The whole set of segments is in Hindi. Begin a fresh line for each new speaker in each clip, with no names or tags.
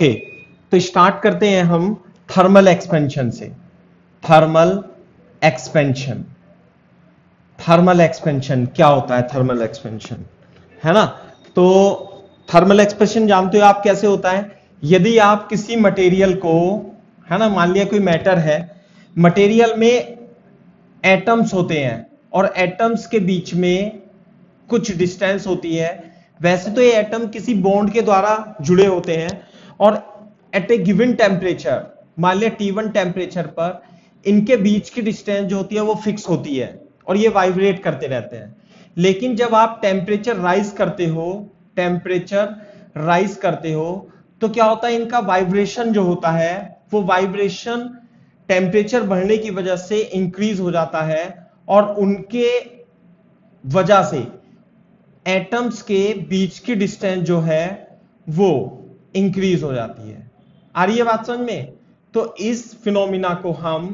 ओके, तो स्टार्ट करते हैं हम थर्मल एक्सपेंशन से। थर्मल एक्सपेंशन, थर्मल एक्सपेंशन क्या होता है? थर्मल एक्सपेंशन है ना। तो थर्मल एक्सपेंशन जानते हो आप कैसे होता है? यदि आप किसी मटेरियल को, है ना, मान लिया कोई मैटर है, मटेरियल में एटम्स होते हैं और एटम्स के बीच में कुछ डिस्टेंस होती है। वैसे तो ये एटम किसी बॉन्ड के द्वारा जुड़े होते हैं और एट ए गिवन टेम्परेचर, मान लिया T1 टेम्परेचर पर, इनके बीच की डिस्टेंस जो होती है वो फिक्स होती है और ये वाइब्रेट करते रहते हैं। लेकिन जब आप टेम्परेचर राइज करते हो, टेम्परेचर राइज करते हो, तो क्या होता है, इनका वाइब्रेशन जो होता है वो वाइब्रेशन टेम्परेचर बढ़ने की वजह से इंक्रीज हो जाता है और उनके वजह से एटम्स के बीच की डिस्टेंस जो है वो इंक्रीज हो जाती है। आ रही है बात समझ में? तो इस फिनोमिना को हम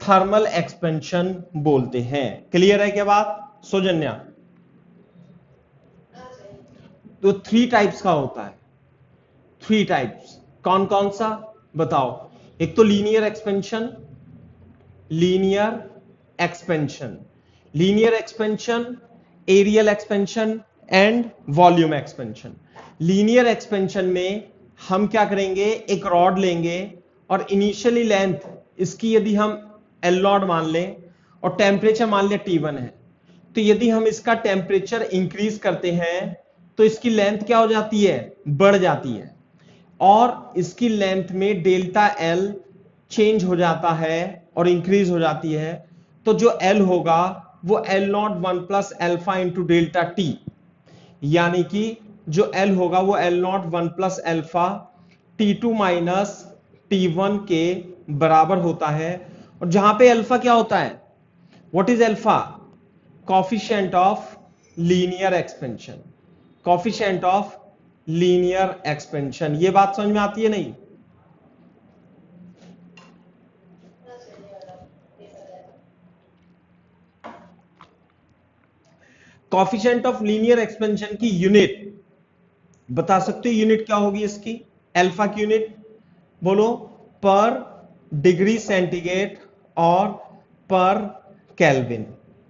थर्मल एक्सपेंशन बोलते हैं। क्लियर है क्या बात सौजन्या? तो 3 टाइप्स का होता है। 3 टाइप्स कौन कौन सा बताओ? एक तो linear expansion, linear expansion, linear expansion, areal expansion and volume expansion. Linear expansion में हम क्या करेंगे, एक रॉड लेंगे और इनिशियली लेंथ इसकी यदि हम L0 मान लें और टेम्परेचर मान लिया T1 है, तो यदि हम इसका टेम्परेचर इंक्रीज करते हैं तो इसकी लेंथ क्या हो जाती है, बढ़ जाती है और इसकी लेंथ में डेल्टा L चेंज हो जाता है और इंक्रीज हो जाती है। तो जो L होगा वो L0 1 plus alpha into delta T, यानी कि जो L होगा वो L0 1 plus alpha T2 minus T1 के बराबर होता है। और जहां पे अल्फा क्या होता है, what is alpha? Coefficient of linear expansion, coefficient of linear expansion. ये बात समझ में आती है नहीं? कोफिशिएंट ऑफ लीनियर एक्सपेंशन की यूनिट बता सकते हो? यूनिट क्या होगी इसकी, अल्फा की यूनिट बोलो? पर डिग्री सेंटीग्रेड और पर केल्विन।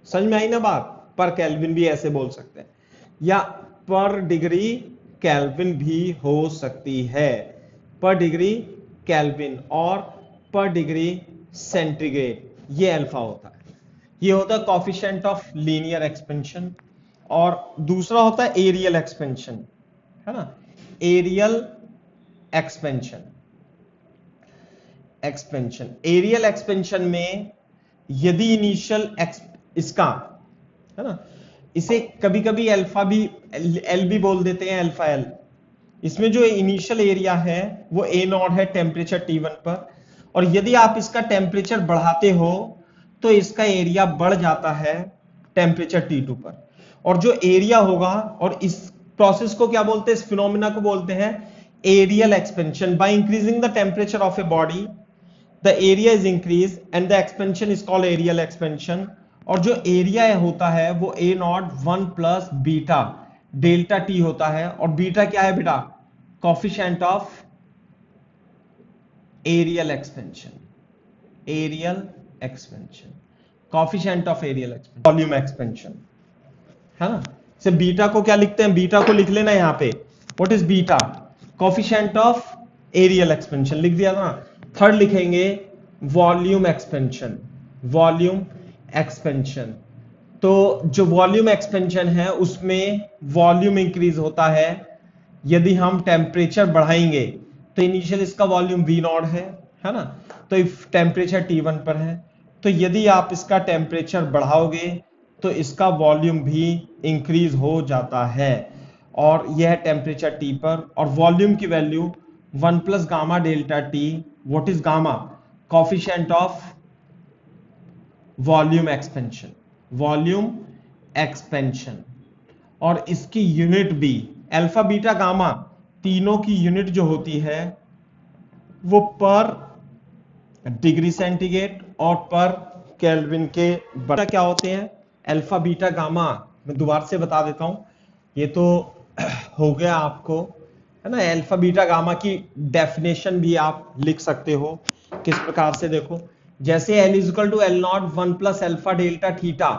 समझ में आई ना बात? पर केल्विन भी ऐसे बोल सकते हैं या पर डिग्री केल्विन भी हो सकती है। पर डिग्री केल्विन और पर डिग्री सेंटीग्रेड, ये अल्फा होता है। ये होता है कोफिशिएंट ऑफ लीनियर एक्सपेंशन। और दूसरा होता है एरियल एक्सपेंशन, है ना, areal expansion. Expansion, areal expansion में यदि इनिशियल इसका, है ना, इसे कभी कभी अल्फा भी, एल भी बोल देते हैं, अल्फा एल। इसमें जो इनिशियल एरिया है वो A0 है टेम्परेचर T1 पर, और यदि आप इसका टेम्परेचर बढ़ाते हो तो इसका एरिया बढ़ जाता है टेम्परेचर T2 पर। और जो एरिया होगा, और इस प्रोसेस को क्या बोलते हैं, इस फिनोमिना को बोलते हैं areal expansion. By increasing the temperature of a body the area is increase and the expansion is called areal expansion. और जो एरिया होता है वो A0 1 plus beta delta T होता है। और बीटा क्या है बेटा? Coefficient of areal expansion, areal expansion, coefficient of areal expansion, volume expansion, है ना। से बीटा को क्या लिखते हैं, बीटा को लिख लेना यहां पे, what is beta? Coefficient of areal expansion लिख दिया ना। थर्ड लिखेंगे वॉल्यूम एक्सपेंशन, वॉल्यूम एक्सपेंशन। तो जो वॉल्यूम एक्सपेंशन है उसमें वॉल्यूम इंक्रीज होता है यदि हम टेम्परेचर बढ़ाएंगे। तो इनिशियल इसका वॉल्यूम V0 है ना, तो इफ टेम्परेचर T1 पर है, तो यदि आप इसका टेम्परेचर बढ़ाओगे तो इसका वॉल्यूम भी इंक्रीज हो जाता है, और यह टेम्परेचर T पर। और वॉल्यूम की value 1 plus gamma delta T, what is gamma? Coefficient of volume expansion, volume expansion. और इसकी यूनिट भी अल्फा बीटा गामा, तीनों की यूनिट जो होती है वो पर डिग्री सेंटीग्रेड और पर केल्विन के बराबर क्या होते हैं, अल्फा बीटा गामा। मैं दोबारा से बता देता हूं, ये तो हो गया आपको है ना। अल्फा बीटा गामा की डेफिनेशन भी आप लिख सकते हो किस प्रकार से, देखो जैसे L is equal to L not one plus alpha delta theta,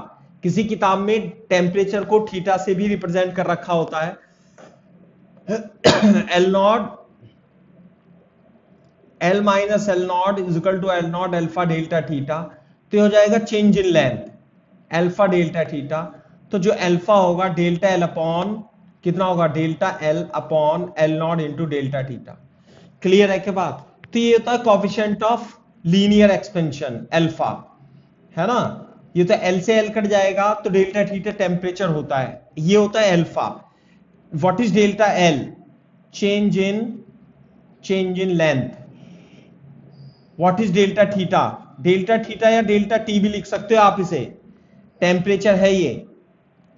किसी किताब में टेम्परेचर को थीटा से भी रिप्रेजेंट कर रखा होता है। L not L minus L not equal to L not alpha delta theta, तो ये हो जाएगा change in length alpha delta theta. तो जो अल्फा होगा डेल्टा एल अपॉन कितना होगा, delta L upon L not into delta theta. Clear है क्या बात। तो ये होता है coefficient of linear expansion alpha, है ना। ये तो एल से एल कट जाएगा तो डेल्टा थीटा टेम्परेचर होता है, ये होता है alpha. What is delta L, change in length. What is delta theta, delta theta या डेल्टा टी भी लिख सकते हो आप इसे, टेम्परेचर है ये,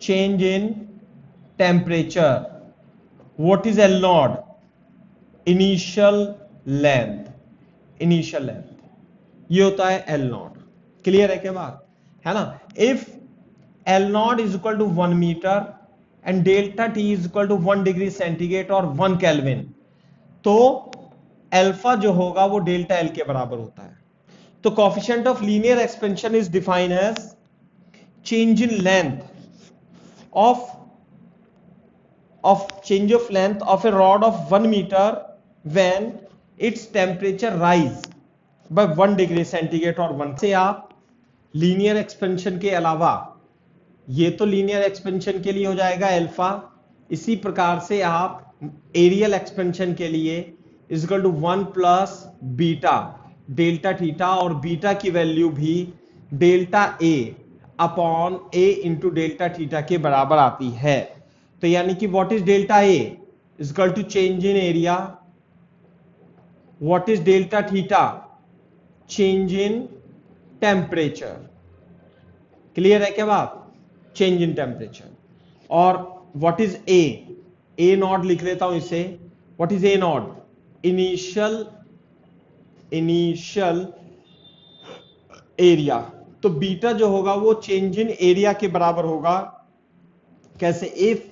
change in temperature. What is L not, initial length, ये होता है एल नॉट। क्लियर है क्या बात, है ना। If L not is equal to 1 metre and delta T is equal to 1 degree centigrade और 1 केल्विन, तो अल्फा जो होगा वो डेल्टा एल के बराबर होता है। तो coefficient of linear expansion is defined as change in length of change of length of a rod of 1 meter when its temperature rise by 1 degree centigrade और 1 से आप लीनियर एक्सपेंशन के अलावा, ये तो लीनियर एक्सपेंशन के लिए हो जाएगा अल्फा, इसी प्रकार से आप एरियल एक्सपेंशन के लिए is equal to 1 plus beta delta theta, और बीटा की वैल्यू भी delta A upon A into delta theta के बराबर आती है। तो यानी कि what is delta A is equal to change in area, what is delta theta, change in temperature. Clear है क्या बात, चेंज इन टेम्परेचर। और व्हाट इज ए नॉट लिख लेता हूं इसे, what is A not, initial area. तो बीटा जो होगा वो चेंज इन एरिया के बराबर होगा। कैसे, if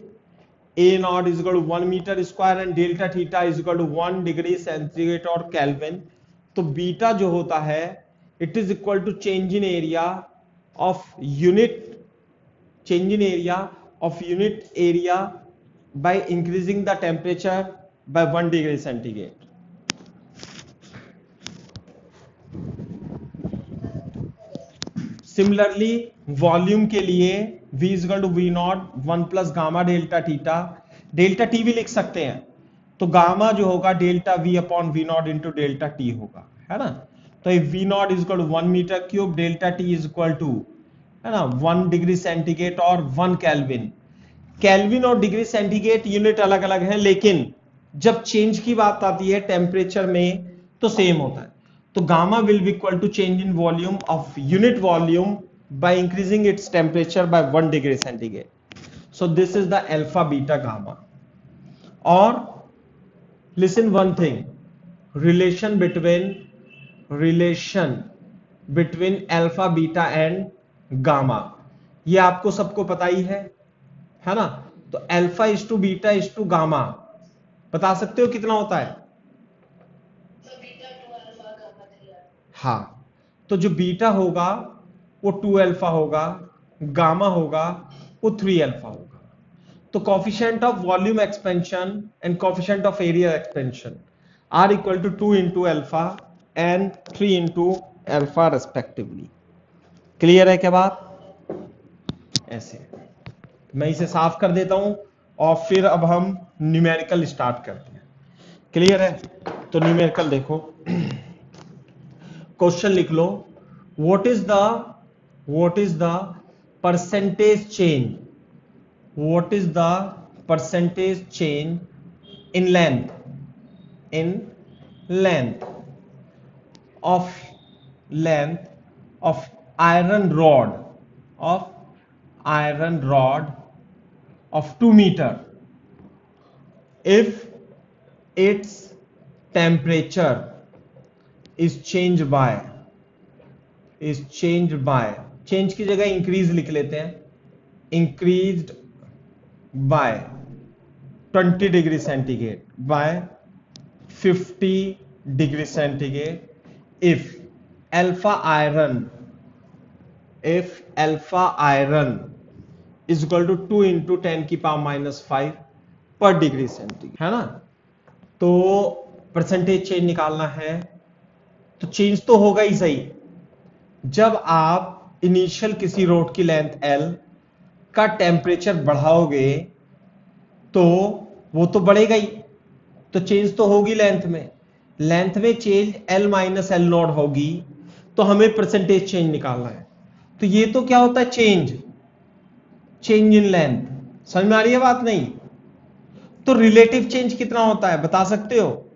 A not is equal to 1 metre square and delta theta is equal to 1 degree centigrade और केल्विन, तो बीटा जो होता है it is equal to change in area of unit area by increasing the temperature by 1 degree centigrade. Similarly volume के लिए V equal to V not 1 plus gamma delta theta, delta T भी लिख सकते हैं, तो गामा जो होगा delta V upon V naught into delta T होगा, है ना। तो V naught is equal to 1 metre cube, delta T is equal to, है ना, 1 डिग्री सेंटीग्रेड और 1 केल्विन। केल्विन और डिग्री सेंटीग्रेड यूनिट अलग अलग है, लेकिन जब चेंज की बात आती है टेम्परेचर में तो सेम होता है। तो gamma will be equal to change in volume of unit volume by increasing its temperature by 1 degree centigrade. So this is the alpha beta gamma. Or listen one thing, relation between alpha beta and gamma, ये आपको सबको पता ही है ना। तो alpha is to beta is to gamma बता सकते हो कितना होता है, हाँ। तो जो बीटा होगा वो 2 अल्फा होगा, गामा होगा वो 3 अल्फा होगा। तो coefficient of volume expansion and coefficient of area expansion are equal to 2 into alpha and 3 into alpha respectively. Clear है क्या बात, ऐसे मैं इसे साफ कर देता हूं और फिर अब हम न्यूमेरिकल स्टार्ट करते हैं। क्लियर है, तो न्यूमेरिकल देखो, क्वेश्चन लिख लो, what is the percentage change, what is the percentage change in length of iron rod of 2 meter if its temperature is changed by change की जगह increase लिख लेते हैं, increased by 20 degree centigrade by 50 degree centigrade if alpha iron is equal to 2 into 10 की पावर -5 पर डिग्री सेंटीग्रेड, है ना। तो परसेंटेज चेंज निकालना है, तो चेंज तो होगा ही सही। जब आप इनिशियल किसी रोड की लेंथ L का टेम्परेचर बढ़ाओगे तो वो तो बढ़ेगा ही, तो चेंज तो होगी लेंथ में change L minus L not होगी, तो हमें परसेंटेज चेंज निकालना है। तो ये तो क्या होता है, चेंज इन लेंथ। समझ में आ रही है बात? नहीं तो रिलेटिव चेंज कितना होता है बता सकते हो?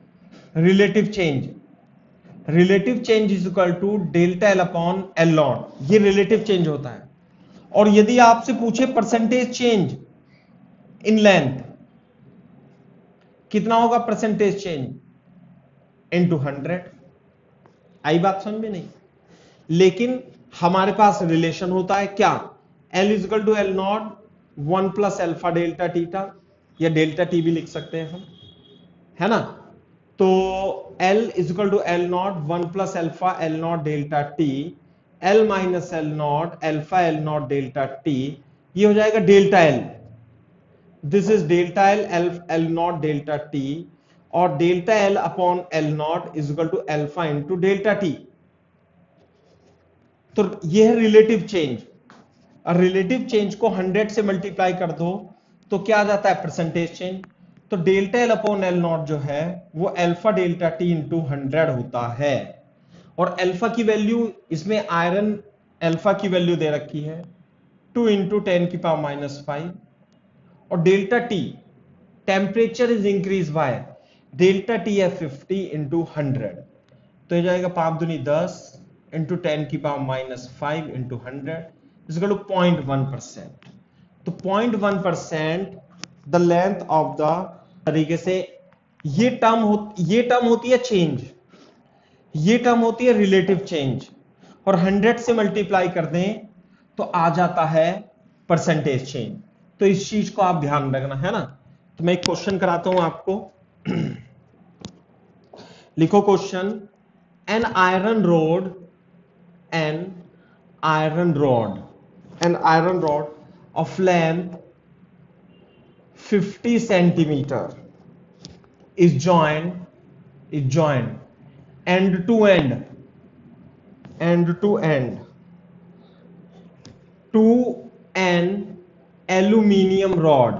Relative change is equal to delta L upon L naught, ये रिलेटिव चेंज होता है। और यदि आपसे पूछे परसेंटेज चेंज इन लेंथ कितना होगा, परसेंटेज चेंज इनटू 100। आई बात समझ में? नहीं, लेकिन हमारे पास रिलेशन होता है क्या, L is equal to L not 1 plus alpha delta theta, या डेल्टा टी भी लिख सकते हैं हम, है ना। तो L is equal to L not 1 plus alpha L not delta T, L minus L not alpha L not delta T, ये हो जाएगा delta L। This is delta L not delta T, और delta L upon L not is equal to alpha into delta T. तो ये है रिलेटिव चेंज। और रिलेटिव चेंज को 100 से मल्टीप्लाई कर दो तो क्या आ जाता है, परसेंटेज चेंज। तो delta L upon L not जो है वो अल्फा डेल्टा टी इंटू 100 होता है। और अल्फा की वैल्यू, इसमें आयरन अल्फा की वैल्यू दे रखी है 2 इंटू 10 की पावर -5, और delta T temperature is increase by delta T है 50 इंटू 100, तो ये जाएगा 5 दूनी 10 इंटू 10 की power -5 into 100 is equal to 0.1%। तो 0.1% द लेंथ ऑफ द, तरीके से ये टर्म होती है चेंज, ये टर्म होती है रिलेटिव चेंज, और 100 से मल्टीप्लाई कर दें तो आ जाता है परसेंटेज चेंज। तो इस चीज को आप ध्यान रखना, है ना। तो मैं एक क्वेश्चन कराता हूं आपको। लिखो question, an iron rod of length 50 centimetre is joined end to end to an aluminium rod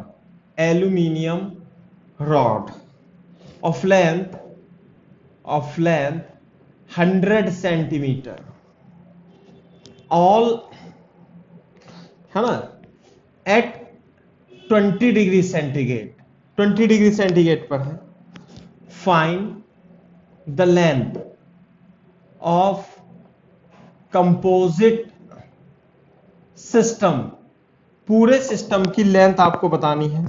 of length 100 centimetre, all, है ना, at 20 डिग्री सेंटीग्रेड पर है। Find the length of composite system, पूरे सिस्टम की लेंथ आपको बतानी है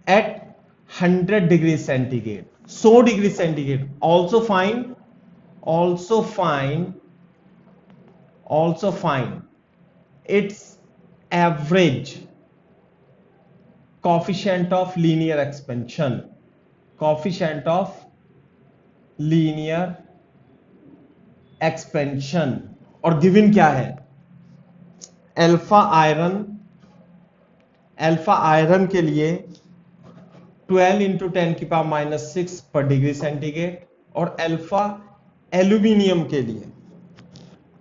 at 100 degree centigrade, 100 degree centigrade. Also find its average coefficient of linear expansion, और गिवन क्या है, अल्फा आयरन के लिए 12 इंटू 10 की पावर -6 पर डिग्री सेंटीग्रेड, और अल्फा एल्यूमिनियम के लिए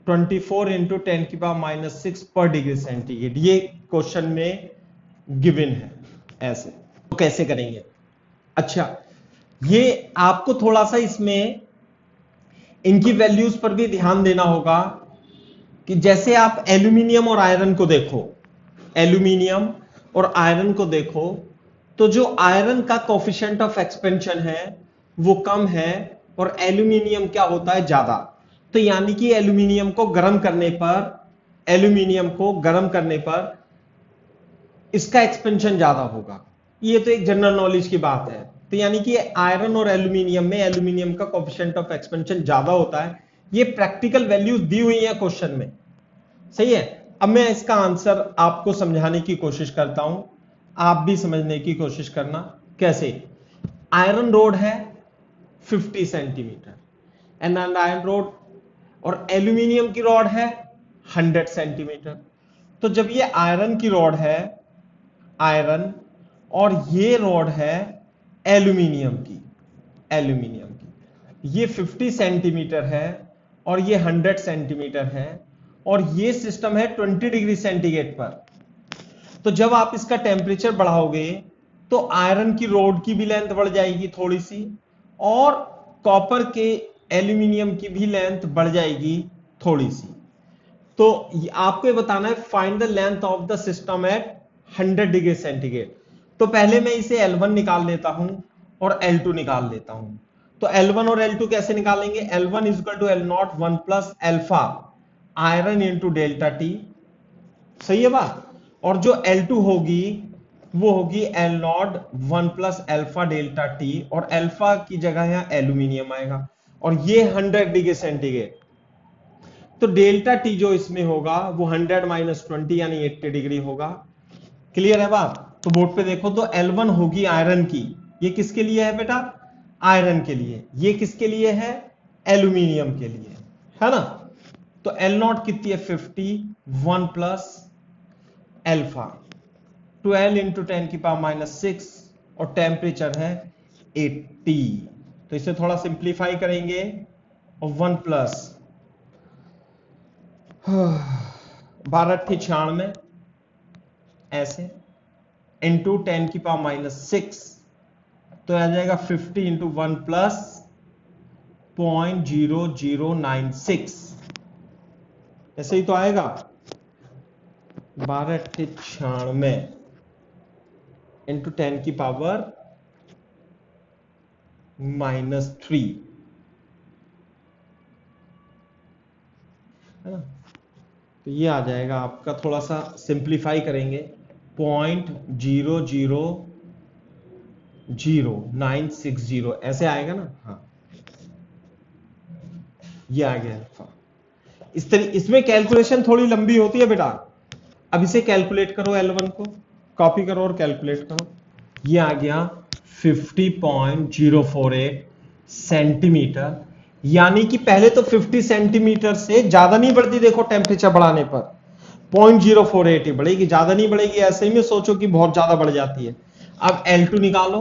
24 इंटू 10 की पावर -6 पर डिग्री सेंटीग्रेड। ये क्वेश्चन में गिवन है। ऐसे तो कैसे करेंगे? अच्छा, ये आपको थोड़ा सा इसमें इनकी वैल्यूज पर भी ध्यान देना होगा कि जैसे आप एल्यूमिनियम और आयरन को देखो, तो जो आयरन का कोफिशिएंट ऑफ एक्सपेंशन है वो कम है, और एल्यूमिनियम क्या होता है, ज्यादा। तो यानी कि एल्यूमिनियम को गर्म करने पर इसका एक्सपेंशन ज्यादा होगा। ये तो एक जनरल नॉलेज की बात है। तो यानी कि आयरन और एल्यूमिनियम में एल्यूमिनियम का कोएफिशिएंट ऑफ एक्सपेंशन ज्यादा होता है। ये प्रैक्टिकल वैल्यूज दी हुई है क्वेश्चन में, सही है। अब मैं इसका आंसर आपको समझाने की कोशिश करता हूं, आप भी समझने की कोशिश करना। कैसे? आयरन रोड है 50 सेंटीमीटर एंड आयरन रोड, और एल्यूमिनियम की रॉड है 100 सेंटीमीटर। तो जब ये आयरन की रॉड है, आयरन, और ये रॉड है एल्यूमिनियम की, ये 50 सेंटीमीटर है और ये 100 सेंटीमीटर है, और ये सिस्टम है 20 डिग्री सेंटीग्रेड पर। तो जब आप इसका टेम्परेचर बढ़ाओगे तो आयरन की रोड की भी लेंथ बढ़ जाएगी थोड़ी सी, और कॉपर के एल्यूमिनियम की भी लेंथ बढ़ जाएगी थोड़ी सी। तो आपको ये बताना है find the length of the system eight 100 degree centigrade. तो पहले मैं इसे L1 निकाल लेता हूं और L2 निकाल लेता हूं। तो L1 और L2 कैसे निकालेंगे? L1 is equal to L0 1 plus alpha iron into delta T, सही है बात। और जो L2 होगी वो होगी L0 1 plus alpha delta T, और एल्फा की जगह यहां एल्यूमिनियम आएगा, और ये 100 डिग्री सेंटीग्रेड। तो डेल्टा टी जो इसमें होगा वो 100 माइनस 20 यानी 80 डिग्री होगा। क्लियर है बात? तो बोर्ड पे देखो तो L1 होगी आयरन की, ये किसके लिए है बेटा? आयरन के लिए। ये किसके लिए है? एल्यूमिनियम के लिए, है ना। तो L0 कितनी है? 50, 1 प्लस एल्फा 12 इंटू 10 की पावर माइनस 6, और टेम्परेचर है 80। तो इसे थोड़ा सिंप्लीफाई करेंगे, और 1 प्लस 1296 ऐसे इंटू 10 की पावर माइनस 6, तो आ जाएगा 50 इंटू 1 प्लस 0.0096, ऐसे ही तो आएगा। 1296 इंटू 10 की पावर -3, है ना। तो ये आ जाएगा आपका, थोड़ा सा सिंप्लीफाई करेंगे, 0.000960 ऐसे आएगा ना। हाँ, ये आ गया अल्फा। इस तरह इसमें कैलकुलेशन थोड़ी लंबी होती है बेटा। अब इसे कैलकुलेट करो, L1 को कॉपी करो और कैलकुलेट करो। ये आ गया 50.048 सेंटीमीटर, यानी कि पहले तो 50 सेंटीमीटर से ज्यादा नहीं बढ़ती, देखो टेम्परेचर बढ़ाने पर 0.048 ही बढ़ेगी, ज्यादा नहीं बढ़ेगी। ऐसे ही में सोचो कि बहुत ज्यादा बढ़ जाती है। अब L2 निकालो,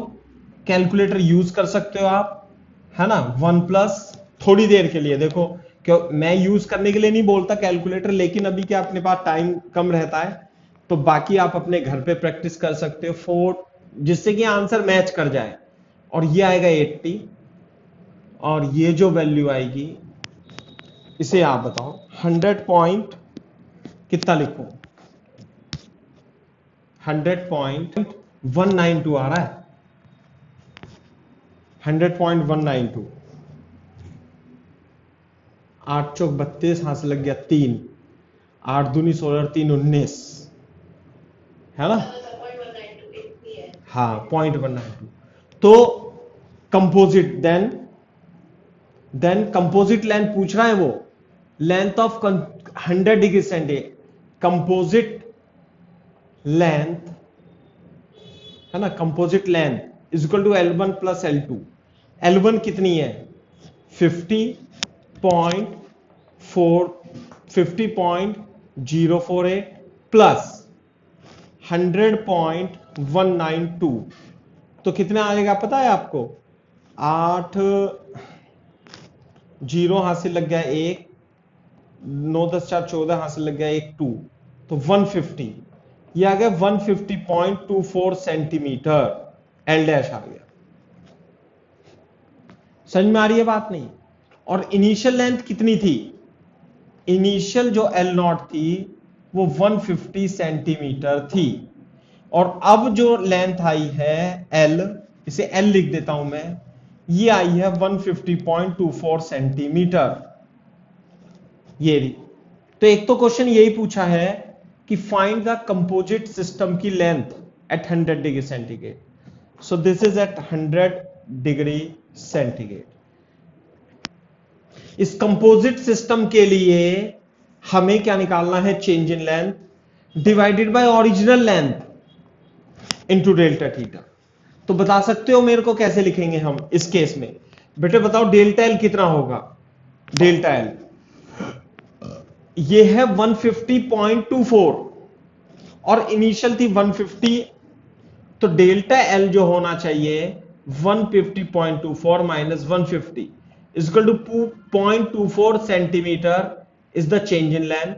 कैलकुलेटर यूज कर सकते हो आप, है ना। 1 प्लस, थोड़ी देर के लिए, देखो क्यों मैं यूज करने के लिए नहीं बोलता कैलकुलेटर, लेकिन अभी क्या अपने पास टाइम कम रहता है, तो बाकी आप अपने घर पे प्रैक्टिस कर सकते हो 4, जिससे कि आंसर मैच कर जाए। और ये आएगा 80, और ये जो वैल्यू आएगी इसे आप बताओ 100 पॉइंट कितना लिखूं? 100.192 आ रहा है, 100.192। 8 चौक 32, हाथ से लग गया 3, 8 दूनी 16, 3 19, है ना। हाँ, 0.192। तो कंपोजिट, देन कंपोजिट लेंथ पूछ रहा है वो, length of 100 degree centigrade, composite length, है ना। Composite length is equal to L1 plus L2। L1 कितनी है? 50.048 प्लस 100.192, तो कितना आएगा पता है आपको? 8 जीरो हाथ से लग गया 1, 9 10 4 14, हाथ से लग गया 1 2, तो 150, ये आ गया 150.24 सेंटीमीटर, L डैश आ गया। समझ में आ रही है बात? नहीं। और इनिशियल लेंथ कितनी थी? इनिशियल जो L0 थी वो 150 सेंटीमीटर थी, और अब जो लेंथ आई है L, इसे L लिख देता हूं मैं, ये आई है 150.24 सेंटीमीटर। ये रही। तो एक तो क्वेश्चन यही पूछा है कि फाइंड द कंपोजिट सिस्टम की length at 100 degree centigrade. So this is at 100 degree centigrade. इस कंपोजिट सिस्टम के लिए हमें क्या निकालना है? Change in length divided by original length into delta theta. तो बता सकते हो मेरे को कैसे लिखेंगे हम इस केस में? बेटे बताओ डेल्टा एल कितना होगा? डेल्टा एल ये है 150.24 और इनिशियल थी 150, तो डेल्टा एल जो होना चाहिए 150.24 minus 150 equal to 0.24 centimetre is the change in length.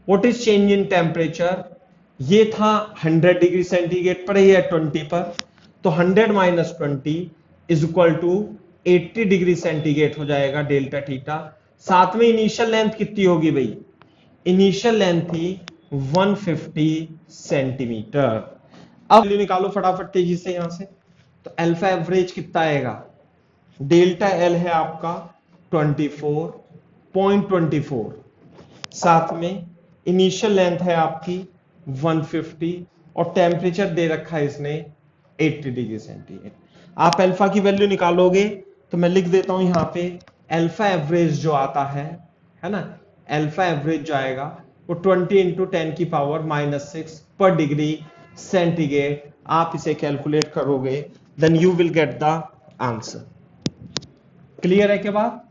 What is change in temperature? ये था 100 डिग्री सेंटीग्रेड पर, ये है 20 पर, तो 100 minus 20 is equal to 80 degree centigrade हो जाएगा डेल्टा थीटा। साथ में इनिशियल लेंथ कितनी होगी भाई? इनिशियल लेंथ थी 150 सेंटीमीटर। अब वैल्यू निकालो फटाफट तेजी से यहां से। तो अल्फा एवरेज कितना आएगा? डेल्टा एल है आपका 24.24, साथ में इनिशियल लेंथ है आपकी 150 और टेम्परेचर दे रखा है इसने 80 डिग्री सेंटीग्रेड। आप अल्फा की वैल्यू निकालोगे तो मैं लिख देता हूं यहां पे अल्फा एवरेज जो आता है ना, अल्फा एवरेज जो आएगा वो 20 इंटू 10 की पावर -6 पर डिग्री सेंटीग्रेड। आप इसे कैलकुलेट करोगे then you will get the answer. Clear है के बाद?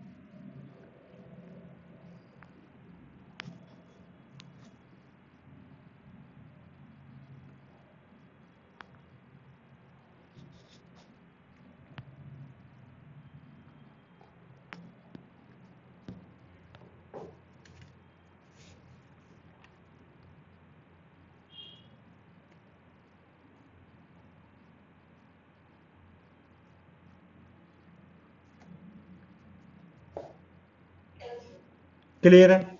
क्लियर है?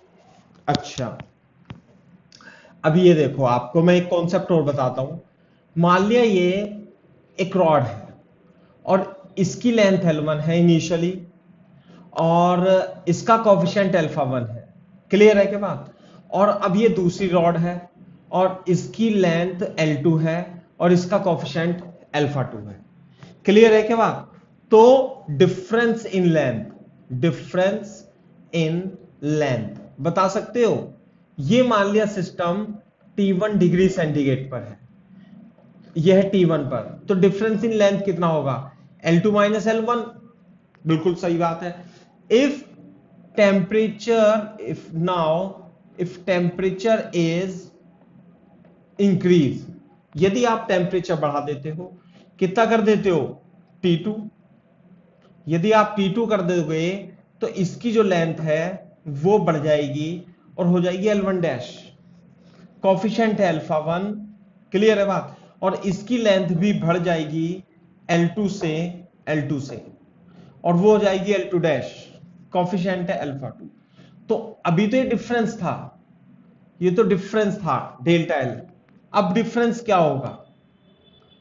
अच्छा, अब ये देखो, आपको मैं एक कॉन्सेप्ट और बताता हूं। मान लिया ये एक रॉड है और इसकी लेंथ L1 है इनिशियली और इसका कोफिशिएंट अल्फा 1 है। क्लियर है के बात? और अब ये दूसरी रॉड है और इसकी लेंथ L2 है और इसका कोफिशिएंट अल्फा 2 है। क्लियर है के बात? तो difference in length, difference in length बता सकते हो। ये मान लिया सिस्टम T1 डिग्री सेंटीग्रेड पर है, यह है T1 पर, तो डिफरेंस इन लेंथ कितना होगा? L2 minus L1। बिल्कुल सही बात है। If temperature, if temperature is increase, यदि आप टेम्परेचर बढ़ा देते हो, कितना कर देते हो? T2। यदि आप T2 कर दोगे तो इसकी जो लेंथ है वो बढ़ जाएगी और हो जाएगी L1 डैश, कोफिशिएंट है अल्फा 1। क्लियर है बात? और इसकी लेंथ भी बढ़ जाएगी L2 से और वो हो जाएगी L2 डैश, कोफिशिएंट है अल्फा 2। तो अभी तो ये डिफरेंस था, ये तो डिफरेंस था डेल्टा एल। अब डिफरेंस क्या होगा?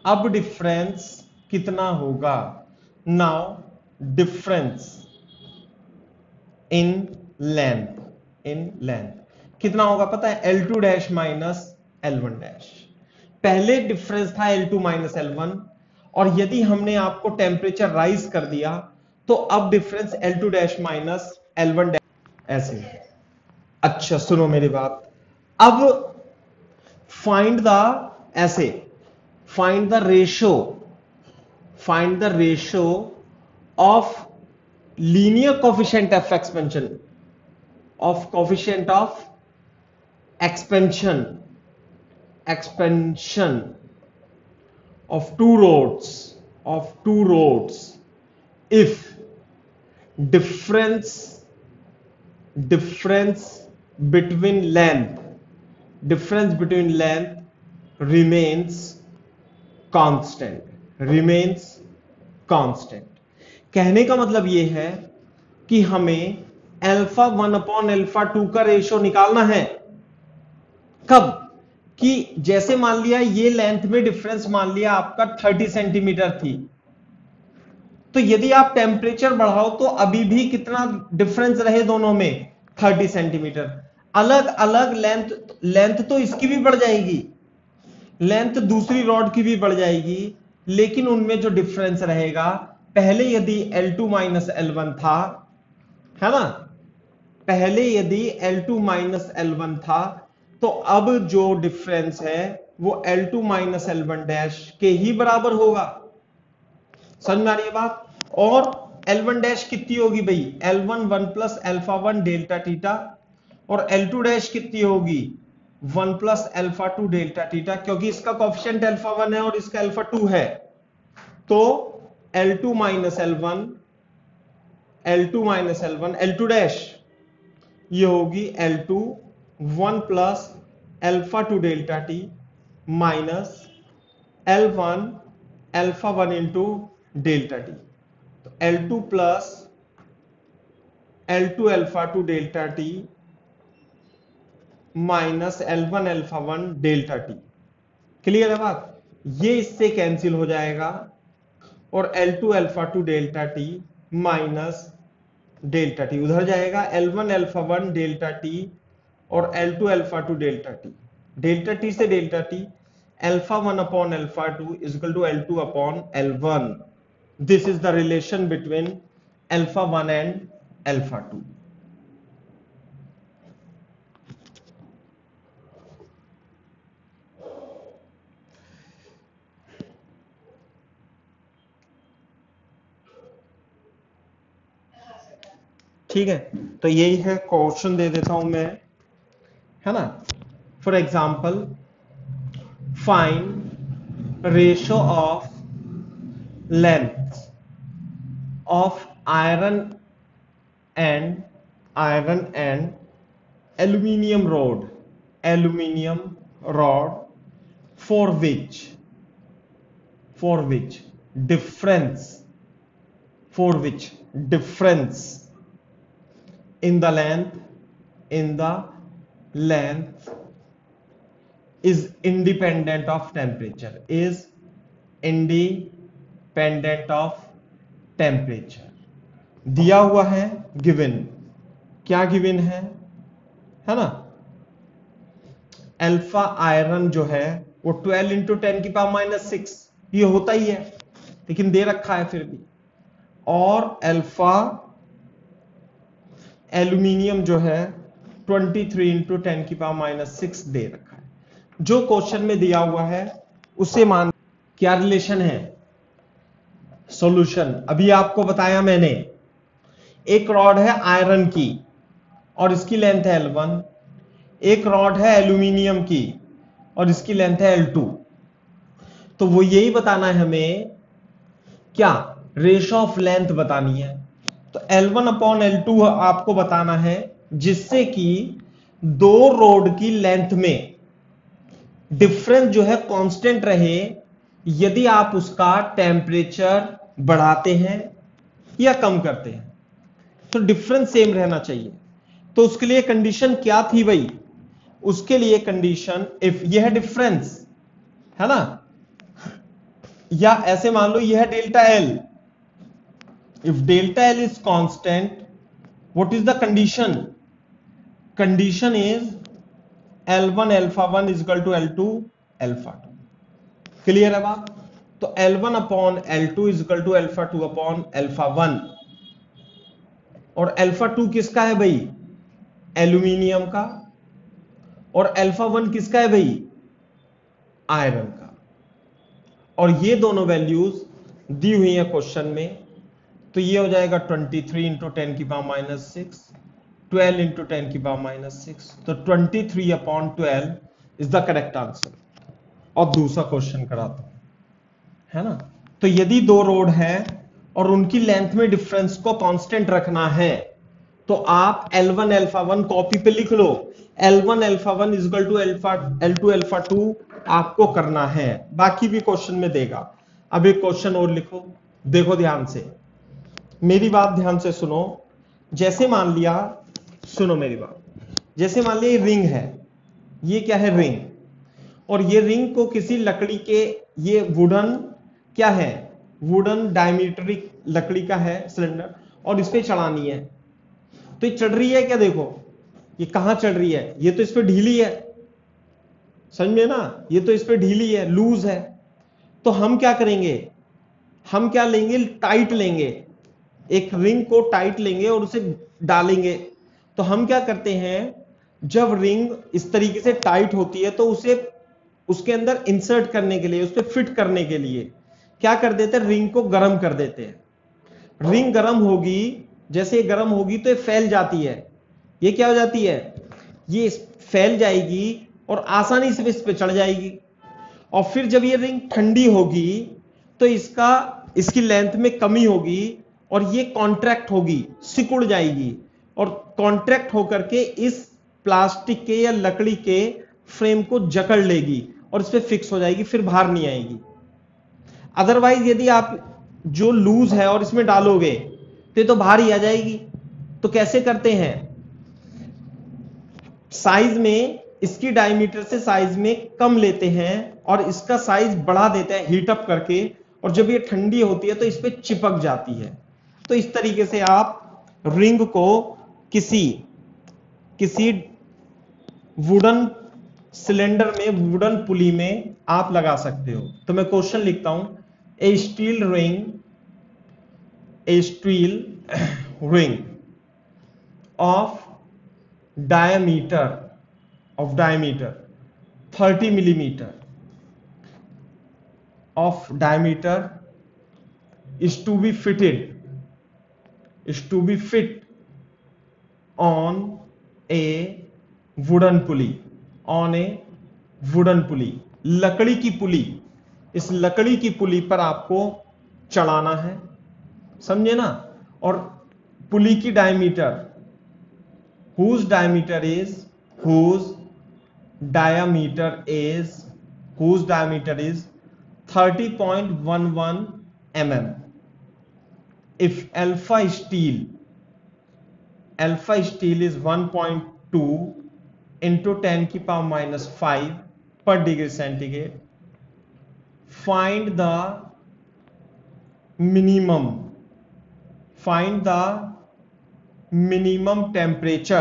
अब डिफरेंस कितना होगा? नाउ डिफरेंस इन लेंथ कितना होगा पता है? L2 dash minus L1 dash. पहले डिफरेंस था L2 माइनस L1 और यदि हमने आपको टेम्परेचर राइज कर दिया तो अब difference L2 dash minus L1 dash, ऐसे। अच्छा सुनो मेरी बात, अब फाइंड द, ऐसे find the ratio of linear coefficient of expansion, of coefficient of expansion of two rods if difference between length remains constant। कहने का मतलब यह है कि हमें अल्फा 1 अपॉन अल्फा 2 का रेशो निकालना है। कब? कि जैसे मान लिया ये लेंथ में डिफरेंस मान लिया आपका 30 सेंटीमीटर थी, तो यदि आप टेम्परेचर बढ़ाओ तो अभी भी कितना डिफरेंस रहे दोनों में? 30 सेंटीमीटर। अलग अलग लेंथ तो इसकी भी बढ़ जाएगी, लेंथ दूसरी रॉड की भी बढ़ जाएगी, लेकिन उनमें जो डिफरेंस रहेगा, पहले यदि L2 माइनस L1 था, है ना, पहले यदि L2 माइनस L1 था, तो अब जो डिफरेंस है वो L2 माइनस L1 डैश के ही बराबर होगा। समझ में आ रही है बात। और L1 डैश कितनी होगी भाई, L1 1 plus alpha 1 delta theta, और L2 डैश कितनी होगी 1 प्लस अल्फा 2 डेल्टा थीटा, क्योंकि इसका कोएफिशिएंट अल्फा 1 है और इसका अल्फा 2 है, तो L2 minus L1, L2 minus L1, L2 dash ये होगी L2 1 plus alpha 2 delta T minus L1 alpha 1 into delta T, तो L2 plus L2 alpha 2 delta T minus L1 alpha 1 delta T. Clear है बात, ये इससे कैंसिल हो जाएगा और L2 alpha 2 delta T minus delta T उधर जाएगा, L1 अल्फा 1 डेल्टा टी और L2 alpha 2 delta T, delta T से delta T, alpha 1 upon alpha 2 is equal to L2 upon L1। This is the relation between alpha 1 and alpha 2। ठीक है, तो यही है, क्वेश्चन दे देता हूं मैं, है ना। For example, find ratio of length of iron and aluminium rod for which difference in the length is independent of temperature, दिया हुआ है, गिवन, क्या गिवन है ना, अल्फा आयरन जो है वो 12 इंटू 10 की पावर माइनस 6, ये होता ही है लेकिन दे रखा है फिर भी, और अल्फा एल्यूमिनियम जो है 23 इंटू 10 की पावर माइनस 6 दे रखा है। जो क्वेश्चन में दिया हुआ है उसे मान, क्या रिलेशन है, सॉल्यूशन अभी आपको बताया मैंने, एक रॉड है आयरन की और इसकी लेंथ है L1, एक रॉड है एल्यूमिनियम की और इसकी लेंथ है L2, तो वो यही बताना है हमें, क्या रेशियो ऑफ लेंथ बतानी है, तो L1 अपॉन L2 आपको बताना है, जिससे कि दो रोड की लेंथ में डिफरेंस जो है कांस्टेंट रहे, यदि आप उसका टेम्परेचर बढ़ाते हैं या कम करते हैं, तो डिफरेंस सेम रहना चाहिए। तो उसके लिए कंडीशन क्या थी भाई, उसके लिए कंडीशन, इफ यह डिफरेंस है ना, या ऐसे मान लो यह delta L, if delta L is constant, what is the condition, condition is L1 alpha 1 is equal to L2 alpha 2। Clear है बात, तो L1 upon L2 is equal to alpha 2 upon alpha 1, और अल्फा 2 किसका है भाई, एल्यूमिनियम का, और अल्फा 1 किसका है भाई, आयरन का, और ये दोनों वैल्यूज दी हुई है क्वेश्चन में, तो ये हो जाएगा 23 इंटू 10 की पावर माइनस 6, 12 इंटू 10 की पावर माइनस 6, तो 23 upon 12 is the correct answer. और दूसरा क्वेश्चन कराता हूं, है ना, तो यदि दो रोड है और उनकी लेंथ में डिफरेंस को कांस्टेंट रखना है, तो आप L1 अल्फा 1 कॉपी पे लिख लो, L1 alpha 1 is equal to L2 alpha 2 आपको करना है, बाकी भी क्वेश्चन में देगा। अब एक क्वेश्चन और लिखो, देखो ध्यान से, मेरी बात ध्यान से सुनो, जैसे मान लिया, सुनो मेरी बात, जैसे मान लिया ये रिंग है, ये क्या है, रिंग, और ये रिंग को किसी लकड़ी के, ये वुडन क्या है, वुडन डायमीट्रिक लकड़ी का है सिलेंडर, और इस पे चढ़ानी है, तो ये चढ़ रही है क्या, देखो ये कहां चढ़ रही है, ये तो इस पे ढीली है, समझ में ना, ये तो इस पे ढीली है, लूज है, तो हम क्या करेंगे, हम क्या लेंगे, टाइट लेंगे, एक रिंग को टाइट लेंगे और उसे डालेंगे। तो हम क्या करते हैं, जब रिंग इस तरीके से टाइट होती है तो उसे उसके अंदर इंसर्ट करने के लिए, उस पर फिट करने के लिए क्या कर देते हैं, रिंग को गर्म कर देते हैं। रिंग गर्म होगी, जैसे ये गर्म होगी तो ये फैल जाती है। ये क्या हो जाती है, ये फैल जाएगी और आसानी से इस पे चढ़ जाएगी। और फिर जब ये रिंग ठंडी होगी तो इसकी लेंथ में कमी होगी और ये कॉन्ट्रैक्ट होगी, सिकुड़ जाएगी और कॉन्ट्रैक्ट होकर के इस प्लास्टिक के या लकड़ी के फ्रेम को जकड़ लेगी और इस पे फिक्स हो जाएगी, फिर बाहर नहीं आएगी। अदरवाइज यदि आप जो लूज है और इसमें डालोगे तो ये तो बाहर ही आ जाएगी। तो कैसे करते हैं, साइज में इसकी डायमीटर से साइज में कम लेते हैं और इसका साइज बढ़ा देते हैं हीट अप करके, और जब ये ठंडी होती है तो इस पे चिपक जाती है। तो इस तरीके से आप रिंग को किसी वुडन सिलेंडर में, वुडन पुली में आप लगा सकते हो। तो मैं क्वेश्चन लिखता हूं, a steel ring of diameter 30 millimeter of diameter is to be fit on a wooden pulley, लकड़ी की पुली। इस लकड़ी की पुली पर आपको चढ़ाना है, समझे ना। और पुली की diameter, whose diameter is 30.11 mm. If alpha steel is 1.2 into 10 की power minus 5 per degree centigrade, find the minimum temperature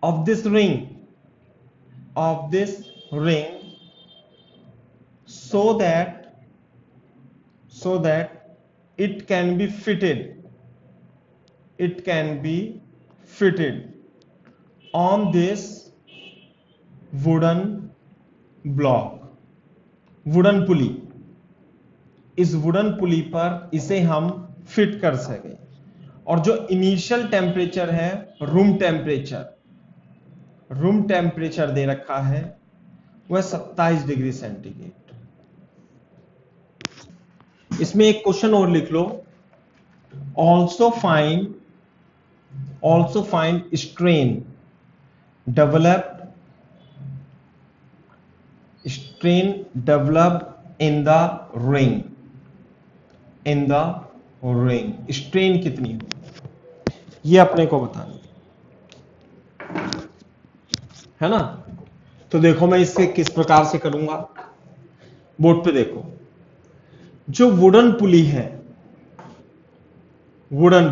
of this ring so that it can be fitted on this wooden pulley. इस वुडन पुली पर इसे हम फिट कर सके। और जो इनिशियल टेम्परेचर है, रूम टेम्परेचर दे रखा है वह 27 डिग्री सेंटीग्रेड। इसमें एक क्वेश्चन और लिख लो, also find strain developed in the ring। Strain कितनी हो, ये अपने को बतानी है ना। तो देखो मैं इससे किस प्रकार से करूंगा, बोर्ड पे देखो। जो वुडन पुली है, वुडन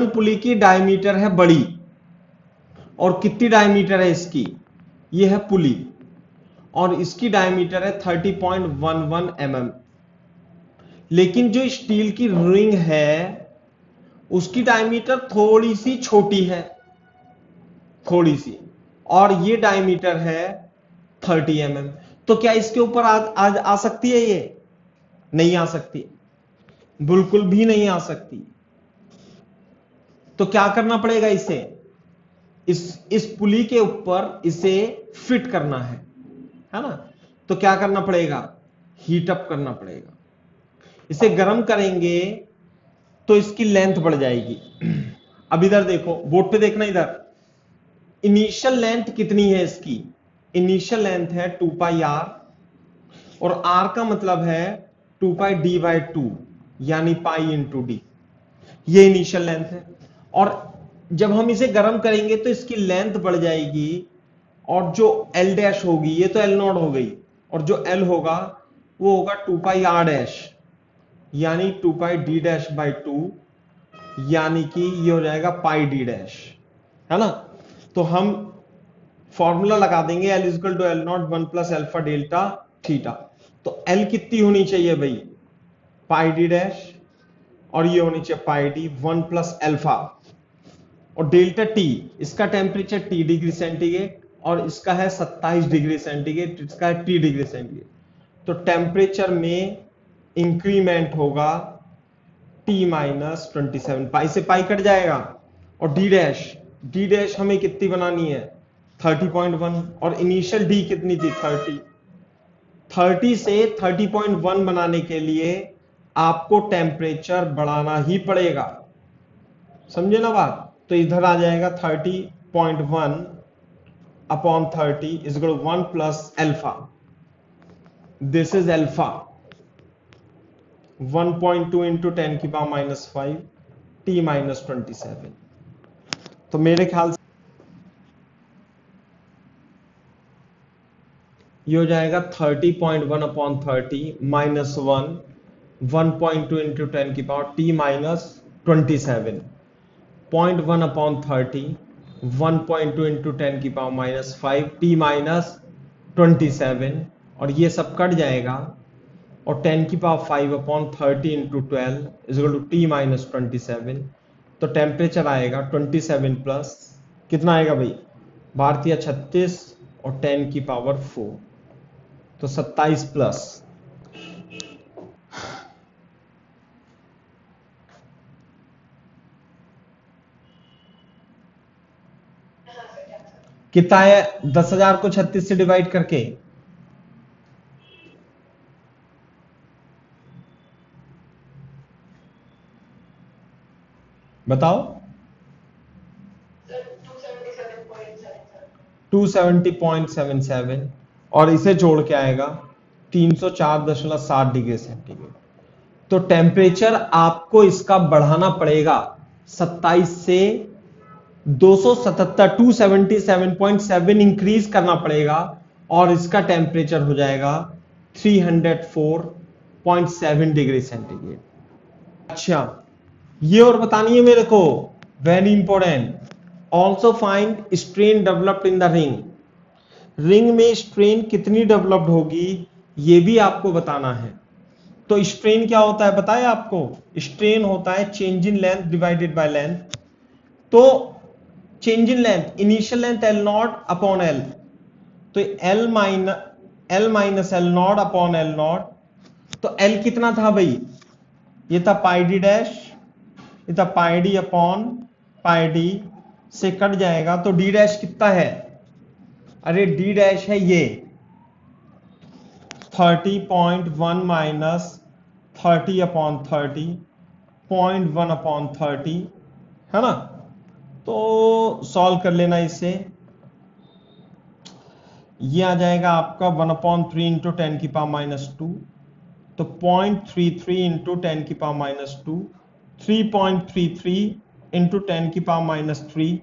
पुली की डायमीटर है बड़ी, और कितनी डायमीटर है इसकी, ये है पुली, और इसकी डायमीटर है 30.11 mm। लेकिन जो स्टील की रिंग है उसकी डायमीटर थोड़ी सी छोटी है, और ये डायमीटर है 30 mm। तो क्या इसके ऊपर आ सकती है, ये नहीं आ सकती, बिल्कुल भी नहीं आ सकती। तो क्या करना पड़ेगा, इसे इस पुली के ऊपर इसे फिट करना है ना। तो क्या करना पड़ेगा, हीट अप करना पड़ेगा। इसे गर्म करेंगे तो इसकी लेंथ बढ़ जाएगी। अब इधर देखो, बोर्ड पे देखना, इधर इनिशियल लेंथ कितनी है इसकी, इनिशियल लेंथ है 2 पाई r, और r का मतलब है 2 पाई d/2 यानी पाई इंटू डी, ये इनिशियल लेंथ है। और जब हम इसे गर्म करेंगे तो इसकी लेंथ बढ़ जाएगी, और जो L डैश होगी, ये तो L0 हो गई, और जो L होगा वो होगा 2 पाई r डैश यानी 2 पाई d/2 यानी कि ये हो जाएगा पाई d डैश, है ना। तो हम फॉर्मूला लगा देंगे L = L0 1 + alpha delta theta. तो L कितनी होनी चाहिए भाई, पाई d डैश, और ये होनी चाहिए पाई d 1 + अल्फा, और डेल्टा टी, इसका टेम्परेचर T डिग्री सेंटीग्रेड और इसका है 27 डिग्री सेंटीग्रेड, इसका है T डिग्री सेंटीग्रेड। तो टेम्परेचर में इंक्रीमेंट होगा T-27, पाई से पाई कट जाएगा। और डी डैश हमें कितनी बनानी है 30.1 और इनिशियल डी कितनी थी 30 से 30.1 बनाने के लिए आपको टेम्परेचर बढ़ाना ही पड़ेगा, समझे ना बात। तो इधर आ जाएगा 30.1 upon 30 is equal to 1 plus alpha, this is alpha 1.2 into 10 की पावर -5 T-27। तो मेरे ख्याल से ये हो जाएगा 30.1 अपॉन 30 -1 1.2 इंटू 10 की पावर T-27, 0.1 अपॉन 30 1.2 इंटू 10 की पावर -5 T-27, और ये सब कट जाएगा और 10 की power 5 upon 30 into 12 is equal to T-27। तो टेम्परेचर आएगा 27 प्लस कितना आएगा भाई भारतीय 36 और 10 की पावर 4, तो 27 प्लस कितना है 10,000 को 36 से डिवाइड करके बताओ 270.77 और इसे जोड़ के आएगा 304.7 डिग्री सेंटीग्रेड। तो टेम्परेचर आपको इसका बढ़ाना पड़ेगा 27 से 277 277.7 इंक्रीज करना पड़ेगा और इसका टेम्परेचर हो जाएगा 304.7 डिग्री सेंटीग्रेड। अच्छा ये और बतानी है मेरे को, very important. Also find strain developed in the ring, ring में स्ट्रेन कितनी डेवलप्ड होगी ये भी आपको बताना है। तो स्ट्रेन क्या होता है बताया आपको, स्ट्रेन होता है change in length divided by length. तो change in length, initial length L not upon L, तो L minus L not upon L not. तो L कितना था भाई, ये था पाई डी डैश, ये था पाई डी अपॉन पाई डी, से कट जाएगा तो डी डैश कितना है, अरे डी डैश है ये 30.1 माइनस 30 अपॉन 30 0.1 अपॉन 30 है ना। तो सॉल्व कर लेना इससे, ये आ जाएगा आपका 1/3 इंटू 10 की पावर -2, तो 0.33 इंटू 10 की पावर -2, 3.33 इंटू 10 की power -3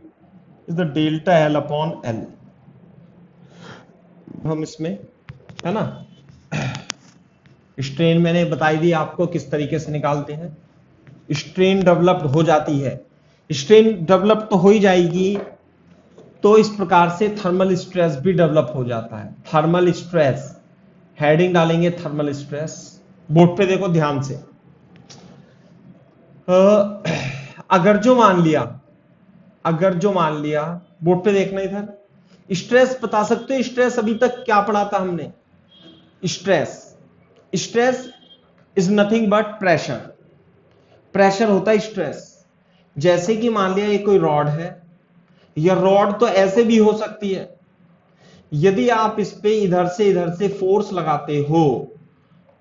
is the delta L upon L। हम इसमें है ना स्ट्रेन मैंने बताई दी आपको किस तरीके से निकालते हैं। स्ट्रेन डेवलप्ड हो जाती है, स्ट्रेन डेवलप तो हो ही जाएगी, तो इस प्रकार से थर्मल स्ट्रेस भी डेवलप हो जाता है। थर्मल स्ट्रेस, हेडिंग डालेंगे थर्मल स्ट्रेस, बोर्ड पे देखो ध्यान से। अगर जो मान लिया बोर्ड पे देखना इधर, स्ट्रेस बता सकते हो, स्ट्रेस अभी तक क्या पढ़ा था हमने, stress is nothing but pressure होता है स्ट्रेस। जैसे कि मान लिया ये कोई रॉड है, यह रॉड तो ऐसे भी हो सकती है, यदि आप इस पे इधर से फोर्स लगाते हो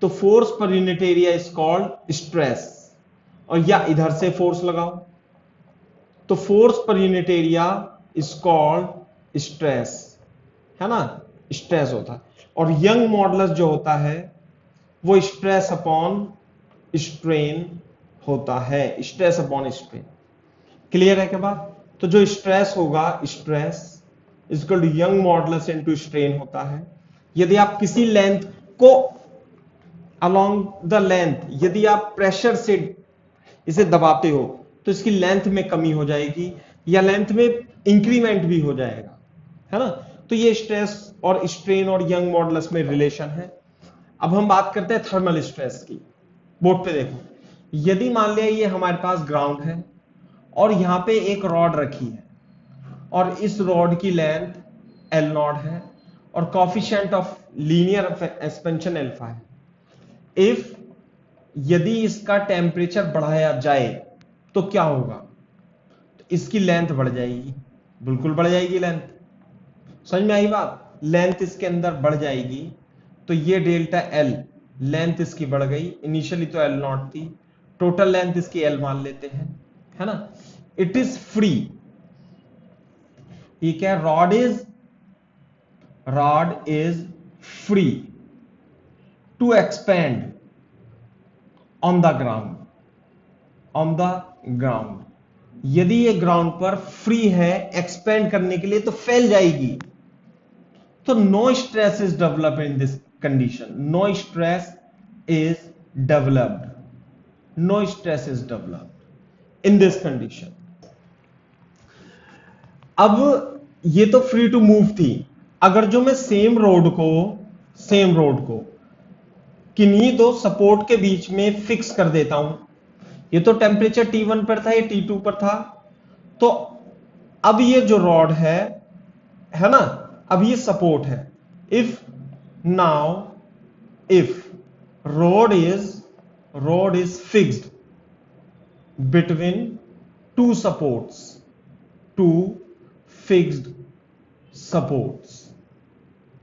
तो force per unit area is called stress, और या इधर से फोर्स लगाओ तो force per unit area is called stress, है ना, स्ट्रेस होता है। और यंग मॉडुलस जो होता है वो स्ट्रेस अपॉन स्ट्रेन होता है, स्ट्रेस अपॉन स्ट्रेन। क्लियर है क्या बात। तो जो स्ट्रेस होगा, stress is equal to Young modulus into strain होता है। यदि आप किसी लेंथ को अलोंग द लेंथ, यदि आप प्रेशर से इसे दबाते हो तो इसकी लेंथ में कमी हो जाएगी या लेंथ में इंक्रीमेंट भी हो जाएगा, है ना। तो ये स्ट्रेस और स्ट्रेन और यंग मॉडुलस में रिलेशन है। अब हम बात करते हैं थर्मल स्ट्रेस की। बोर्ड पे देखो, यदि मान लिया ये हमारे पास ग्राउंड है और यहां पे एक रॉड रखी है और इस रॉड की लेंथ L0 है और coefficient of linear expansion alpha है। इफ यदि इसका टेम्परेचर बढ़ाया जाए तो क्या होगा? तो इसकी लेंथ बढ़ जाएगी, बिल्कुल बढ़ जाएगी लेंथ। समझ में आई बात? लेंथ इसके अंदर बढ़ जाएगी तो ये डेल्टा L लेंथ इसकी बढ़ गई, इनिशियली तो L0 थी, टोटल लेंथ इसकी L मान लेते हैं, है ना। इट इज फ्री, ये क्या है? Rod is free to expand on the ground. यदि ये ग्राउंड पर फ्री है एक्सपेंड करने के लिए तो फैल जाएगी। तो no stress is developed in this condition, no stress is developed in this condition. अब ये तो फ्री टू मूव थी। अगर जो मैं सेम रोड को किन्हीं दो सपोर्ट के बीच में फिक्स कर देता हूं, ये तो टेम्परेचर T1 पर था, ये T2 पर था, तो अब ये जो रॉड है ना, अब ये सपोर्ट है। If road is fixed between two fixed supports,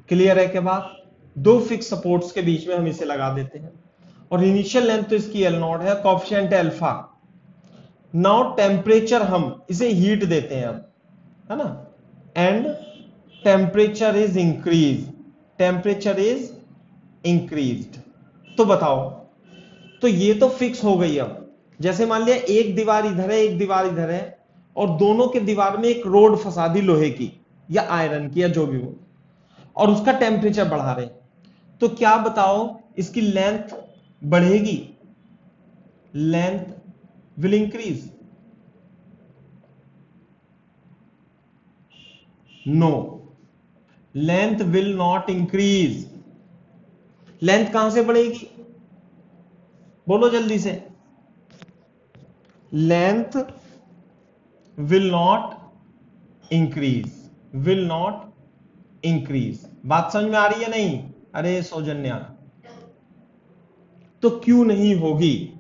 clear है क्या बात? दो फिक्स सपोर्ट्स के बीच में हम इसे लगा देते हैं और इनिशियल लेंथ तो इसकी L0 है, कोएफिशिएंट अल्फा। नाउ टेम्परेचर हम इसे हीट देते हैं अब, है ना, एंड टेम्परेचर इज इंक्रीज्ड। तो बताओ, तो ये तो फिक्स हो गई। अब जैसे मान लिया एक दीवार इधर है, एक दीवार इधर है और दोनों के दीवार में एक रोड फंसा दी लोहे की या आयरन की या जो भी हो, और उसका टेम्परेचर बढ़ा रहे हैं, तो क्या बताओ, इसकी लेंथ बढ़ेगी? Length will increase? No, length will not increase. Length कहां से बढ़ेगी? बोलो जल्दी से। Length will not increase. बात समझ में आ रही है नहीं? अरे सौजन्या, तो क्यों नहीं होगी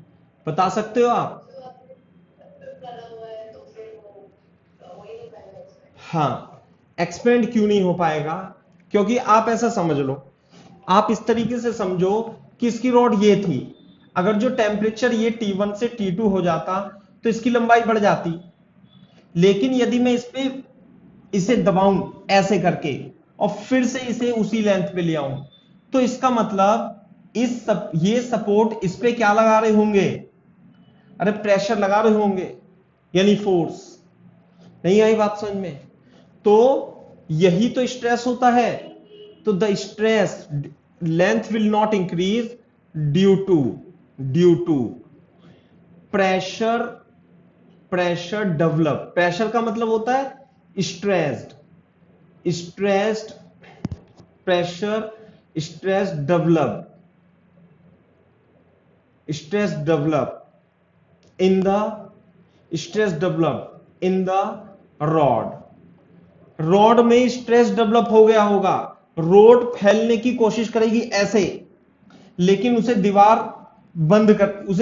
बता सकते हो आप? हाँ, एक्सपेंड क्यों नहीं हो पाएगा? क्योंकि आप ऐसा समझ लो, आप इस तरीके से समझो कि इसकी रॉड ये थी, अगर जो टेम्परेचर ये T1 से T2 हो जाता तो इसकी लंबाई बढ़ जाती, लेकिन यदि मैं इसे दबाऊं ऐसे करके और फिर से इसे उसी लेंथ पे ले आऊं, तो इसका मतलब ये सपोर्ट इस पे क्या लगा रहे होंगे? अरे प्रेशर लगा रहे होंगे, यानी फोर्स। नहीं आई बात समझ में? तो यही तो स्ट्रेस होता है। तो the stress length will not increase due to pressure develop. Pressure का मतलब होता है stressed pressure, stress develop in the rod में स्ट्रेस डेवलप हो गया होगा, रोड फैलने की कोशिश करेगी ऐसे, लेकिन उसे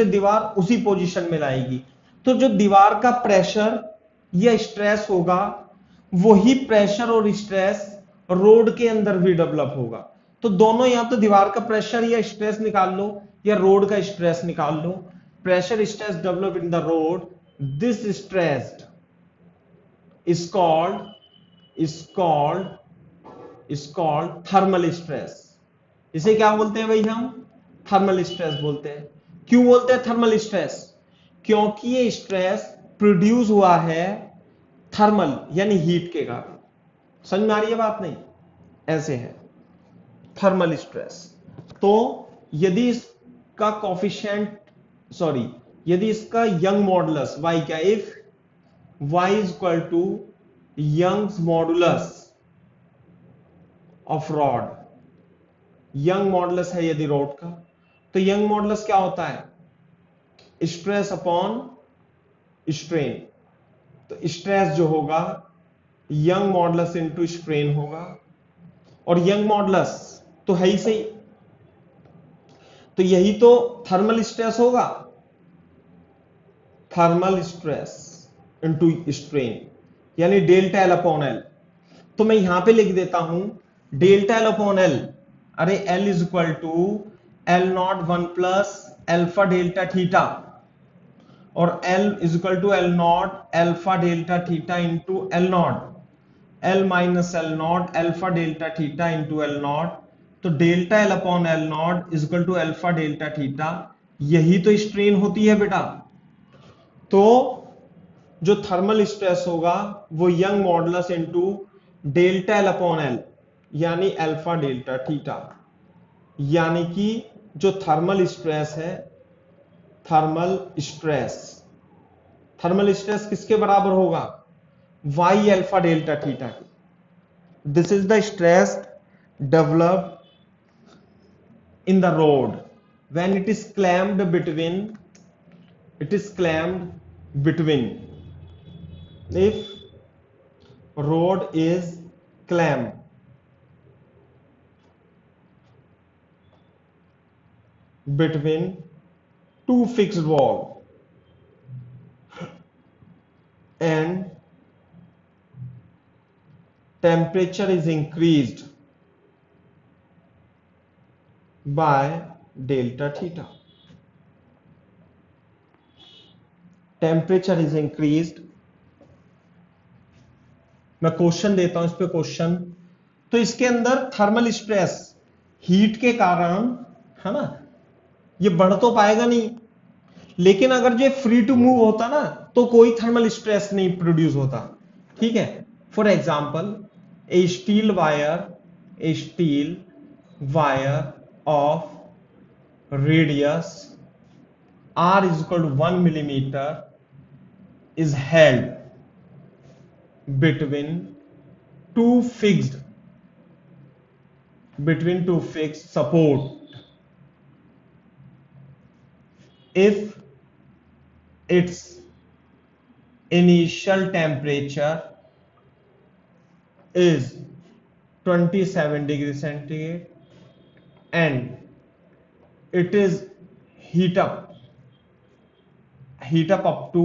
दीवार उसी पोजीशन में लाएगी। तो जो दीवार का प्रेशर या स्ट्रेस होगा, वही प्रेशर और स्ट्रेस रोड के अंदर भी डेवलप होगा। तो दोनों, या तो दीवार का प्रेशर या स्ट्रेस निकाल लो या रोड का स्ट्रेस निकाल लो। Pressure stress develop in the rod, this stress is called thermal stress. इसे क्या बोलते हैं भाई? हम थर्मल स्ट्रेस बोलते हैं। क्यों बोलते हैं थर्मल स्ट्रेस? क्योंकि ये स्ट्रेस प्रोड्यूस हुआ है थर्मल यानी हीट के कारण। समझ में आ रही है बात? नहीं, ऐसे है थर्मल स्ट्रेस। तो यदि इसका यदि इसका यंग मॉडुलस y क्या, if y is equal to Young's modulus of rod, young modulus है यदि रॉड का, तो यंग मॉडुलस क्या होता है? Stress upon strain. तो स्ट्रेस जो होगा यंग मॉडुलस इनटू स्ट्रेन होगा, और यंग मॉडुलस तो है ही सही, तो यही तो थर्मल स्ट्रेस होगा, थर्मल स्ट्रेस इनटू स्ट्रेन, यानी डेल्टा एल अपॉन एल। तो मैं यहां पे लिख देता हूं डेल्टा एल अपॉन एल, अरे L is equal to L naught 1 plus alpha delta theta, और L is equal to L naught alpha delta theta into L not, L minus L naught alpha delta theta into L naught. तो delta L upon L not is equal two alpha delta theta, यही तो स्ट्रेन होती है बेटा। तो जो थर्मल स्ट्रेस होगा वो young modulus into delta L upon L, यानी अल्फा डेल्टा थीटा, यानी कि जो थर्मल स्ट्रेस है, थर्मल स्ट्रेस, थर्मल स्ट्रेस किसके बराबर होगा, वाई अल्फा डेल्टा थीटा की। This is the stress developed in the rod when it is clamped between, it is clamped between, if rod is clamped between two fixed wall and temperature is increased by delta theta, temperature is increased. मैं क्वेश्चन देता हूं इस पे क्वेश्चन। तो इसके अंदर थर्मल स्ट्रेस हीट के कारण, है ना, ये बढ़ तो पाएगा नहीं, लेकिन अगर ये फ्री टू मूव होता ना तो कोई थर्मल स्ट्रेस नहीं प्रोड्यूस होता, ठीक है। For example A steel wire of radius r is equal to 1 millimeter is held between two fixed support if its initial temperature is 27 degree centigrade and it is heat up up to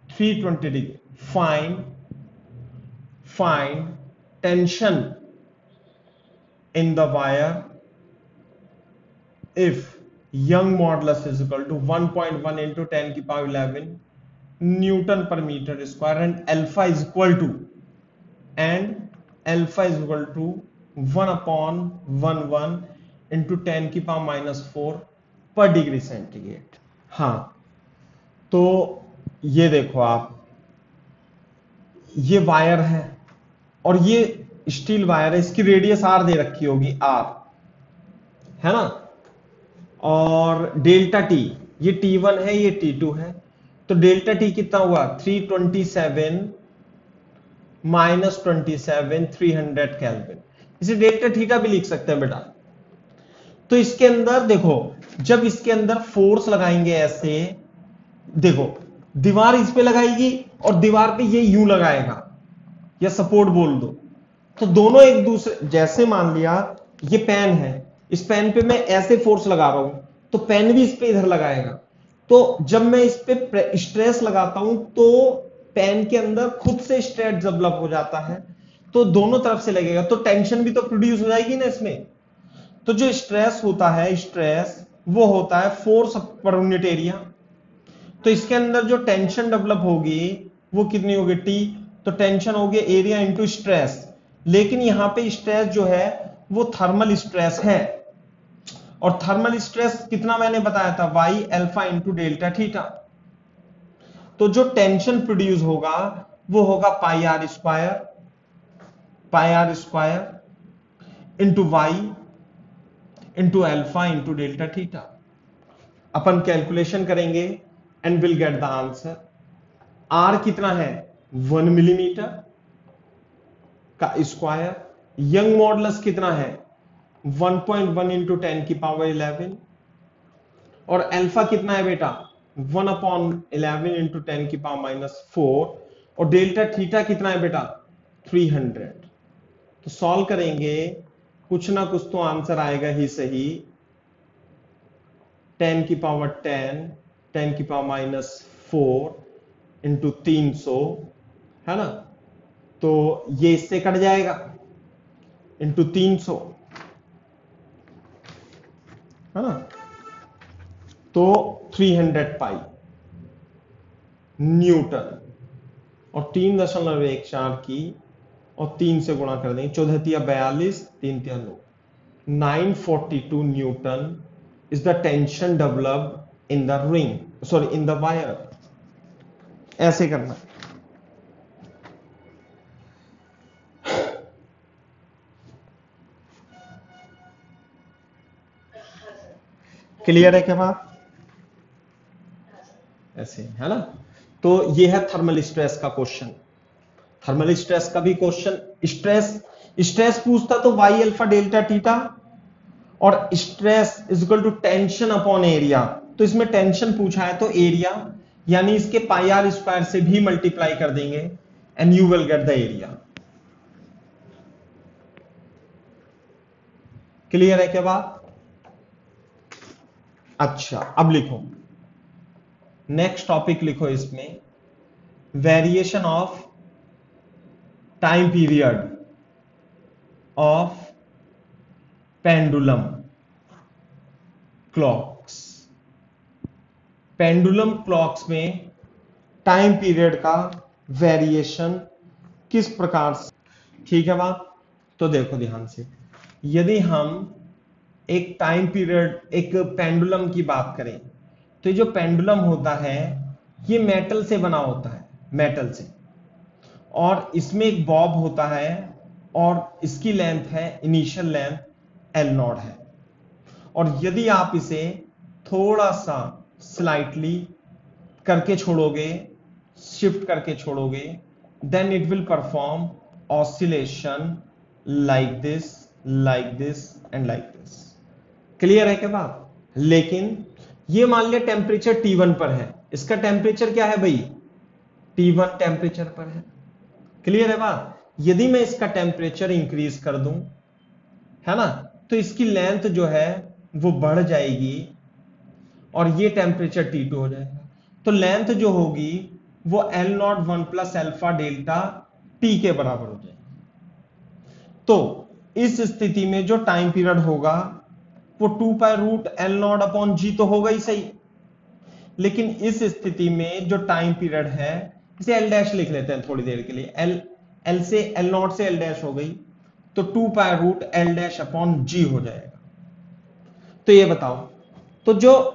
320 degree. Find tension in the wire if Young modulus is equal to 1.1 into 10 की power 11 Newton per meter square and alpha is equal to 1 upon 11 into 10 की पावर -4 पर डिग्री सेंटीग्रेड। हाँ, तो ये देखो आप, ये वायर है और ये स्टील वायर है, इसकी रेडियस आर दे रखी होगी, आर है ना, और डेल्टा टी, ये T1 है, ये T2 है, तो डेल्टा टी कितना हुआ 327 -27 300 केल्विन। इसे डेल्टा थीटा भी लिख सकते हैं बेटा। तो इसके अंदर देखो, जब इसके अंदर फोर्स लगाएंगे ऐसे, देखो दीवार इस पे लगाएगी और दीवार पे ये यूं लगाएगा या सपोर्ट बोल दो, तो दोनों एक दूसरे, जैसे मान लिया ये पेन है, इस पेन पे मैं ऐसे फोर्स लगा रहा हूं तो पेन भी इस पे इधर लगाएगा, तो जब मैं इस पे स्ट्रेस लगाता हूं तो पेन के अंदर खुद से स्ट्रेस डेवलप हो जाता है, तो दोनों तरफ से लगेगा, तो टेंशन भी तो प्रोड्यूस हो जाएगी ना इसमें। तो जो स्ट्रेस होता है, स्ट्रेस वो होता है फोर्स पर यूनिट एरिया, तो इसके अंदर जो टेंशन डेवलप होगी वो कितनी होगी टी, तो टेंशन होगी एरिया इंटू स्ट्रेस, लेकिन यहां पे स्ट्रेस जो है वो थर्मल स्ट्रेस है, और थर्मल स्ट्रेस कितना मैंने बताया था, Y alpha into delta theta. तो जो टेंशन प्रोड्यूस होगा वो होगा pi R square into Y into alpha into delta theta. अपन कैलकुलेशन करेंगे and will get the answer. R कितना है 1 मिलीमीटर का स्क्वायर, यंग मॉडुलस कितना है 1.1 इंटू 10 की पावर 11, और अल्फा कितना है बेटा 1/11 इंटू 10⁻⁻⁴, और डेल्टा थीटा कितना है बेटा 300। तो सॉल्व करेंगे कुछ ना कुछ तो आंसर आएगा ही सही। 10⁻10 10⁻⁻⁴ इंटू 300 है ना, तो ये इससे कट जाएगा इंटू 300 है ना, तो 300 पाई न्यूटन, और 3.14 की और 3 से गुणा कर देंगे, 14×42 3×9, 942 Newton is the tension developed in the ring, sorry in the wire. ऐसे करना। क्लियर है क्या बात? ऐसे है ना। तो ये है थर्मल स्ट्रेस का क्वेश्चन। थर्मल स्ट्रेस का भी क्वेश्चन, स्ट्रेस पूछता तो वाई अल्फा डेल्टा थीटा, और stress is equal to tension upon area, तो इसमें टेंशन पूछा है तो एरिया यानी इसके पाई आर स्क्वायर से भी मल्टीप्लाई कर देंगे and you will get the area. Clear है क्या बात? अच्छा अब लिखो, नेक्स्ट टॉपिक लिखो इसमें, variation of time period of pendulum clocks. Pendulum clocks में टाइम पीरियड का वेरिएशन किस प्रकार से, ठीक है बात? तो देखो ध्यान से, यदि हम एक टाइम पीरियड, एक पेंडुलम की बात करें, तो ये जो पेंडुलम होता है ये मेटल से बना होता है, मेटल से, और इसमें एक बॉब होता है और इसकी लेंथ है, इनिशियल लेंथ L0 है, और यदि आप इसे थोड़ा सा स्लाइटली करके छोड़ोगे, शिफ्ट करके छोड़ोगे, then it will perform oscillation like this and like this. Clear है क्या बात? लेकिन ये मान लिया टेम्परेचर T1 पर है, इसका टेम्परेचर क्या है भाई T1 टेम्परेचर पर है। क्लियर है बात? यदि मैं इसका टेम्परेचर इंक्रीज कर दूं है ना, तो इसकी लेंथ जो है वो बढ़ जाएगी और ये टेम्परेचर T2 हो जाएगा, तो लेंथ जो होगी वो L0 1 plus alpha delta T के बराबर हो जाएगी। तो इस स्थिति में जो टाइम पीरियड होगा वो 2π√L0/g तो होगा ही सही, लेकिन इस स्थिति में जो टाइम पीरियड है, इसे L डैश लिख लेते हैं थोड़ी देर के लिए, L से L0 से L डैश हो गई, तो 2π√L'/g हो जाएगा। तो ये बताओ, तो जो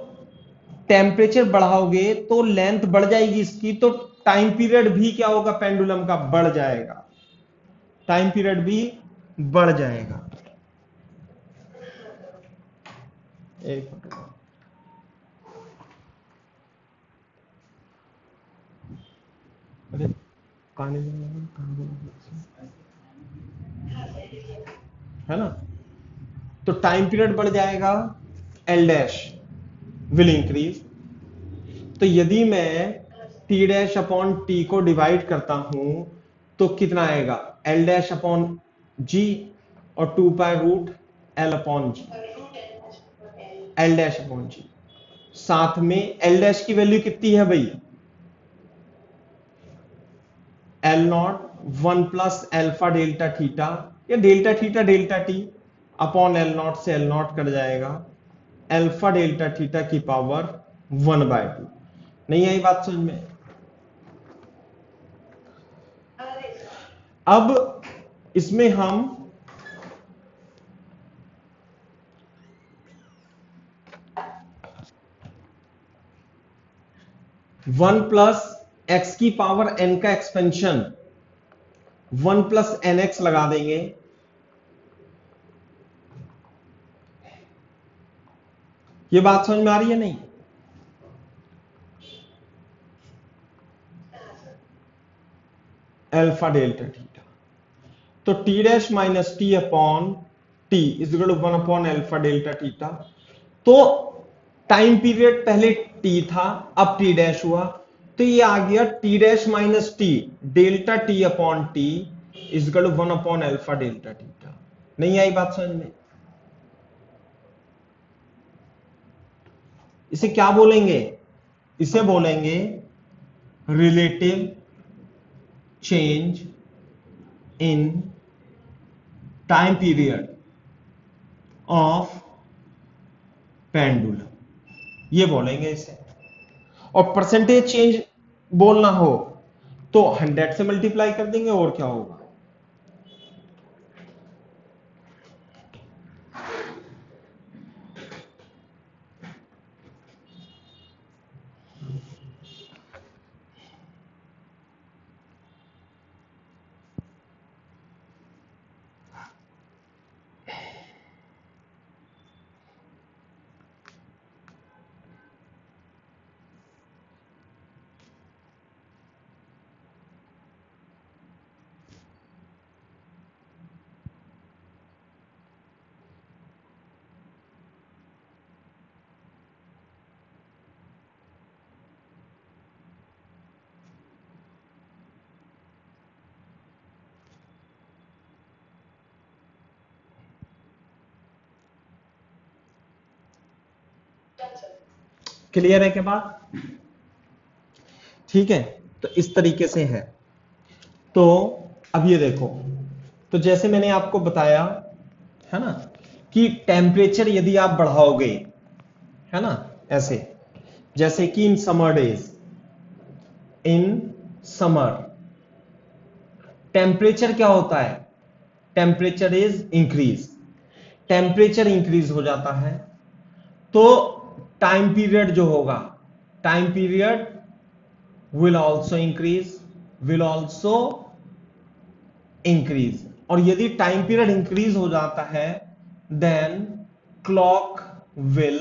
टेम्परेचर बढ़ाओगे तो लेंथ बढ़ जाएगी इसकी, तो टाइम पीरियड भी क्या होगा पेंडुलम का, बढ़ जाएगा, टाइम पीरियड भी बढ़ जाएगा। एक मिनट, अरे कहानी है ना, तो टाइम पीरियड बढ़ जाएगा, L डैश विल इंक्रीज। तो यदि मैं T'/T को डिवाइड करता हूं तो कितना आएगा, L'/g और 2π√L/g, L'/g। साथ में L डैश की वैल्यू कितनी है भाई, L0 1 plus alpha delta theta, या delta theta delta T upon L0 से L0 कट जाएगा, अल्फा डेल्टा थीटा की पावर 1/2। नहीं आई बात समझ में? अब इसमें हम वन प्लस एक्स की पावर n का एक्सपेंशन 1 प्लस nx लगा देंगे, ये बात समझ में आ रही है नहीं? अल्फा डेल्टा थीटा, तो T dash minus T upon T is equal to 1 upon alpha delta theta. तो टाइम पीरियड पहले टी था, अब टी डैश हुआ, तो ये आ गया T dash minus T, delta T upon T is equal to 1 upon alpha delta theta. नहीं आई बात समझ में? इसे क्या बोलेंगे? इसे बोलेंगे relative change in time period of pendulum, ये बोलेंगे इसे। और परसेंटेज चेंज बोलना हो तो 100 से मल्टीप्लाई कर देंगे, और क्या होगा। क्लियर है के बाद? ठीक है, तो इस तरीके से है। तो अब ये देखो, तो जैसे मैंने आपको बताया है ना कि टेम्परेचर यदि आप बढ़ाओगे, है ना, ऐसे जैसे कि in summer days, in summer temperature क्या होता है? Temperature is increase, temperature increase हो जाता है तो टाइम पीरियड जो होगा, time period will also increase, will also increase। और यदि टाइम पीरियड इंक्रीज हो जाता है then clock will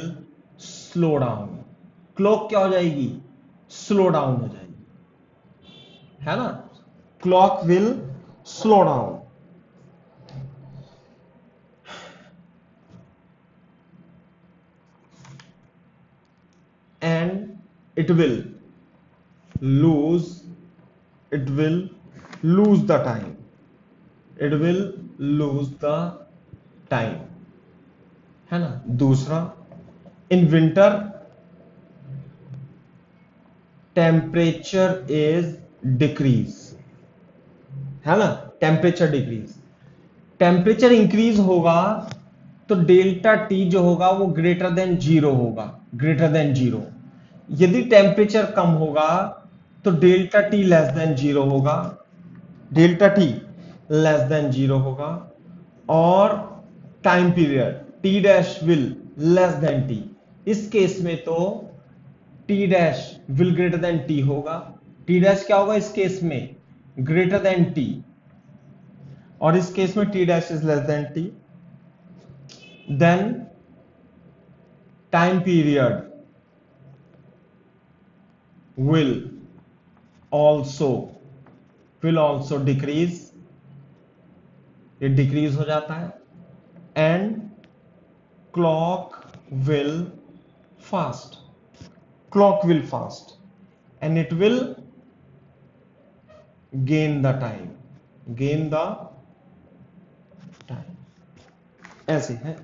slow down, clock क्या हो जाएगी? स्लो डाउन हो जाएगी, है ना, clock will slow down. And it will lose, it will lose the time, it will lose the time, है ना। दूसरा, in winter temperature is decrease, है ना, टेम्परेचर डिक्रीज। टेम्परेचर इंक्रीज होगा तो डेल्टा टी जो होगा वो ग्रेटर देन जीरो होगा, ग्रेटर देन जीरो। यदि टेम्परेचर कम होगा तो delta T less than zero होगा, delta T less than zero होगा। और time period T dash will less than T, इस केस में तो T dash will greater than T होगा, टी डैश क्या होगा इस केस में? ग्रेटर देन टी, और इस केस में T dash is less than T. Then time period will also decrease, ये डिक्रीज हो जाता है। And clock will fast, clock will fast and it will gain the time, gain the time, ऐसे है।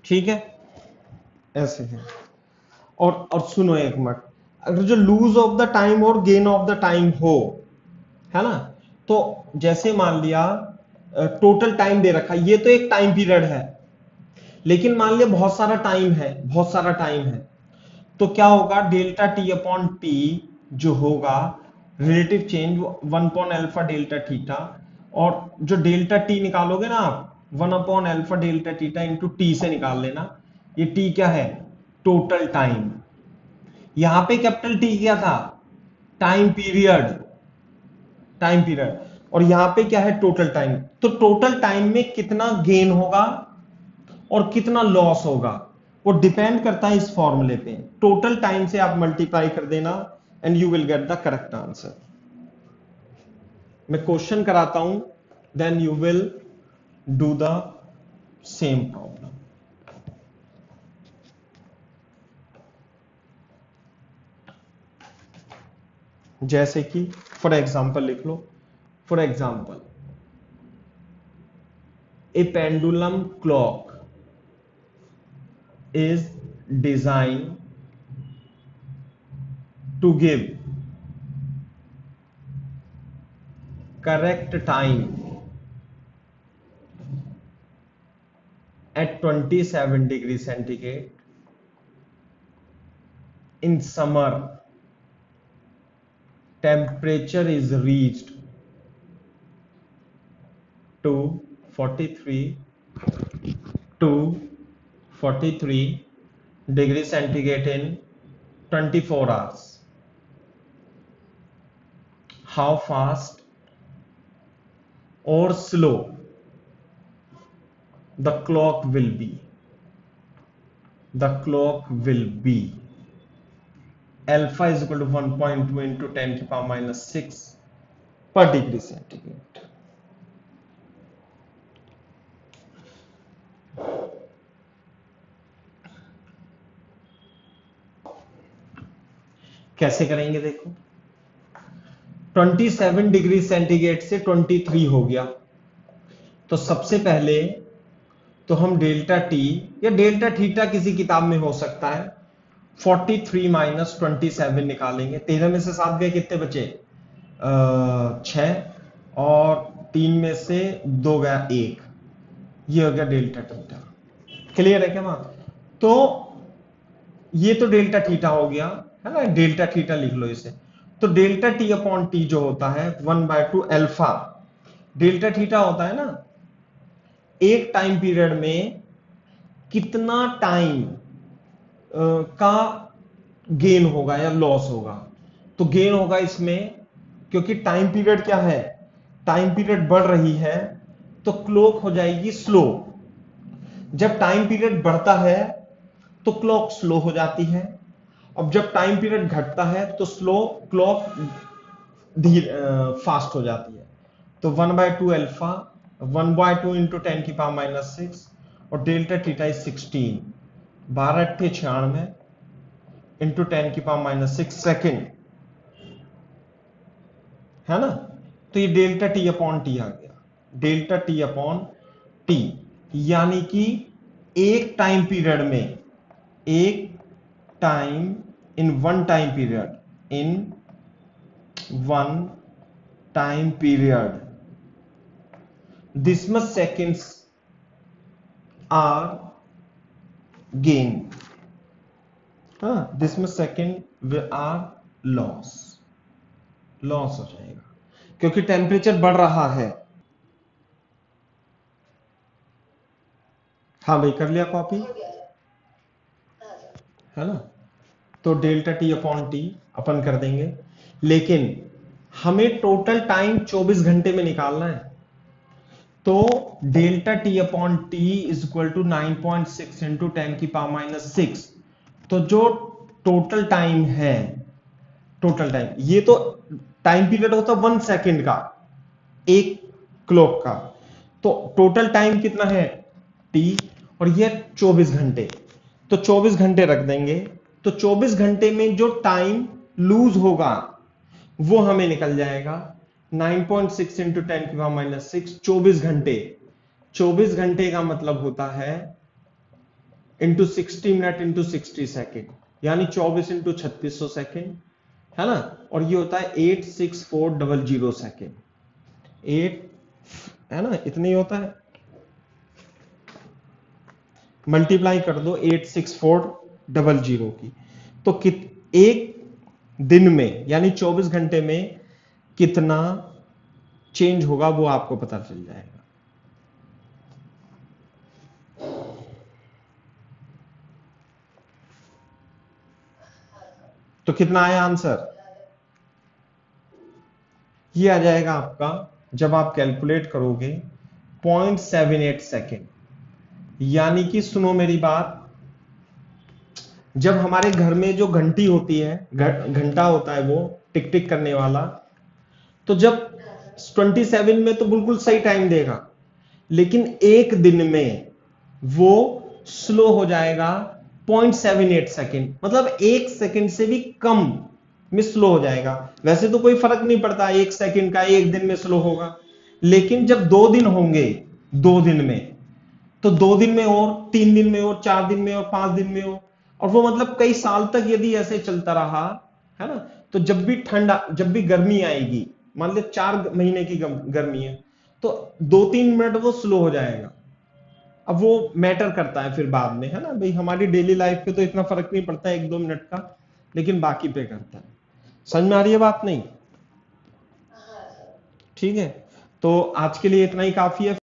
ठीक है, ऐसे है। और सुनो एक मिनट, अगर जो लूज ऑफ द टाइम और गेन ऑफ द टाइम हो, है ना, तो जैसे मान लिया टोटल टाइम दे रखा, ये तो एक टाइम पीरियड है, लेकिन मान लिया बहुत सारा टाइम है, बहुत सारा टाइम है, तो क्या होगा? डेल्टा टी अपॉन टी जो होगा relative change 1 upon alpha delta theta, और जो डेल्टा टी निकालोगे ना आप 1 upon alpha delta theta into T से निकाल लेना। ये टी क्या है? Total time. यहां पे कैपिटल टी क्या था? Time period. टाइम पीरियड, और यहां पे क्या है टोटल टाइम। तो टोटल टाइम में कितना गेन होगा और कितना लॉस होगा वो डिपेंड करता है इस फॉर्मूले पे। टोटल टाइम से आप मल्टीप्लाई कर देना and you will get the correct answer. मैं क्वेश्चन कराता हूं, then you will do the same problem. जैसे कि फॉर एग्जाम्पल लिख लो, for example a pendulum clock is designed to give correct time at 27 degrees centigrade. In summer, temperature is reached to 43 to 43 degrees centigrade in 24 hours. How fast or slow the clock will be? The clock will be alpha is equal to 1.2 into 10 to the power minus 6 per degree centigrade. कैसे करेंगे देखो, 27 डिग्री सेंटीग्रेड से 23 हो गया, तो सबसे पहले तो हम डेल्टा टी या डेल्टा थीटा किसी किताब में हो सकता है 43 माइनस 27 निकालेंगे। 13 में से 7 गए, कितने बचे? 6, और 3 में से 2 गया 1, ये हो गया डेल्टा थीटा। क्लियर है क्या बात? तो ये तो डेल्टा थीटा हो गया है ना, डेल्टा थीटा लिख लो इसे। तो डेल्टा टी अपॉन टी जो होता है 1/2 अल्फा, डेल्टा थीटा होता है ना एक टाइम पीरियड में कितना टाइम का गेन होगा या लॉस होगा। तो गेन होगा इसमें, क्योंकि टाइम पीरियड क्या है, टाइम पीरियड बढ़ रही है तो क्लॉक हो जाएगी स्लो। जब टाइम पीरियड बढ़ता है तो क्लॉक स्लो हो जाती है, अब जब टाइम पीरियड घटता है तो स्लो क्लॉक फास्ट हो जाती है। तो 1/2 अल्फा 1/2 इंटू 10 की पावर माइनस 6, और डेल्टा थीटा इज 16, 12 अट्ठे 96 इंटू 10 की पावर माइनस 6 सेकेंड, है ना। तो ये डेल्टा टी अपॉन टी आ गया, डेल्टा टी अपॉन टी, यानी कि एक टाइम पीरियड में, एक time in one time period, in one time period this much seconds are gained, this much second are loss हो जाएगा क्योंकि टेम्परेचर बढ़ रहा है। हाँ भाई, कर लिया कॉपी, है ना। तो डेल्टा टी अपॉन टी अपन कर देंगे, लेकिन हमें टोटल टाइम 24 घंटे में निकालना है। तो delta T upon T is equal to 9.6 into 10 की पावर माइनस 6। तो जो टोटल टाइम है, टोटल टाइम, ये तो टाइम पीरियड होता 1 सेकेंड का एक क्लॉक का, तो टोटल टाइम कितना है टी, और ये 24 घंटे। तो 24 घंटे रख देंगे, तो 24 घंटे में जो टाइम लूज होगा वो हमें निकल जाएगा 9.6 इंटू 10 की पावर माइनस 6, 24 घंटे। 24 घंटे का मतलब होता है इंटू 60 मिनट इंटू 60 सेकेंड, यानी 24 इंटू 3600 सेकेंड, है ना। और ये होता है 86400 सेकेंड, 8, है ना, इतनी होता है। मल्टीप्लाई कर दो 86400 की, तो एक दिन में यानी 24 घंटे में कितना चेंज होगा वो आपको पता चल जाएगा। तो कितना आया आंसर? ये आ जाएगा आपका, जब आप कैलकुलेट करोगे 0.78 सेकेंड। यानी कि सुनो मेरी बात, जब हमारे घर में जो घंटी होती है, घंटा होता है वो टिक टिक करने वाला, तो जब 27 में तो बिल्कुल सही टाइम देगा, लेकिन एक दिन में वो स्लो हो जाएगा 0.78 सेकेंड, मतलब एक सेकेंड से भी कम में स्लो हो जाएगा। वैसे तो कोई फर्क नहीं पड़ता एक सेकेंड का, एक दिन में स्लो होगा, लेकिन जब 2 दिन होंगे, 2 दिन में, तो 2 दिन में और 3 दिन में और 4 दिन में और 5 दिन में और वो मतलब कई साल तक यदि ऐसे चलता रहा, है ना, तो जब भी ठंड, जब भी गर्मी आएगी, मान लो 4 महीने की गर्मी है, तो 2-3 मिनट वो स्लो हो जाएगा। अब वो मैटर करता है फिर बाद में, है ना भाई, हमारी डेली लाइफ पे तो इतना फर्क नहीं पड़ता 1-2 मिनट का, लेकिन बाकी पे करता है। समझ में आ रही है बात? नहीं? ठीक है, तो आज के लिए इतना ही काफी है।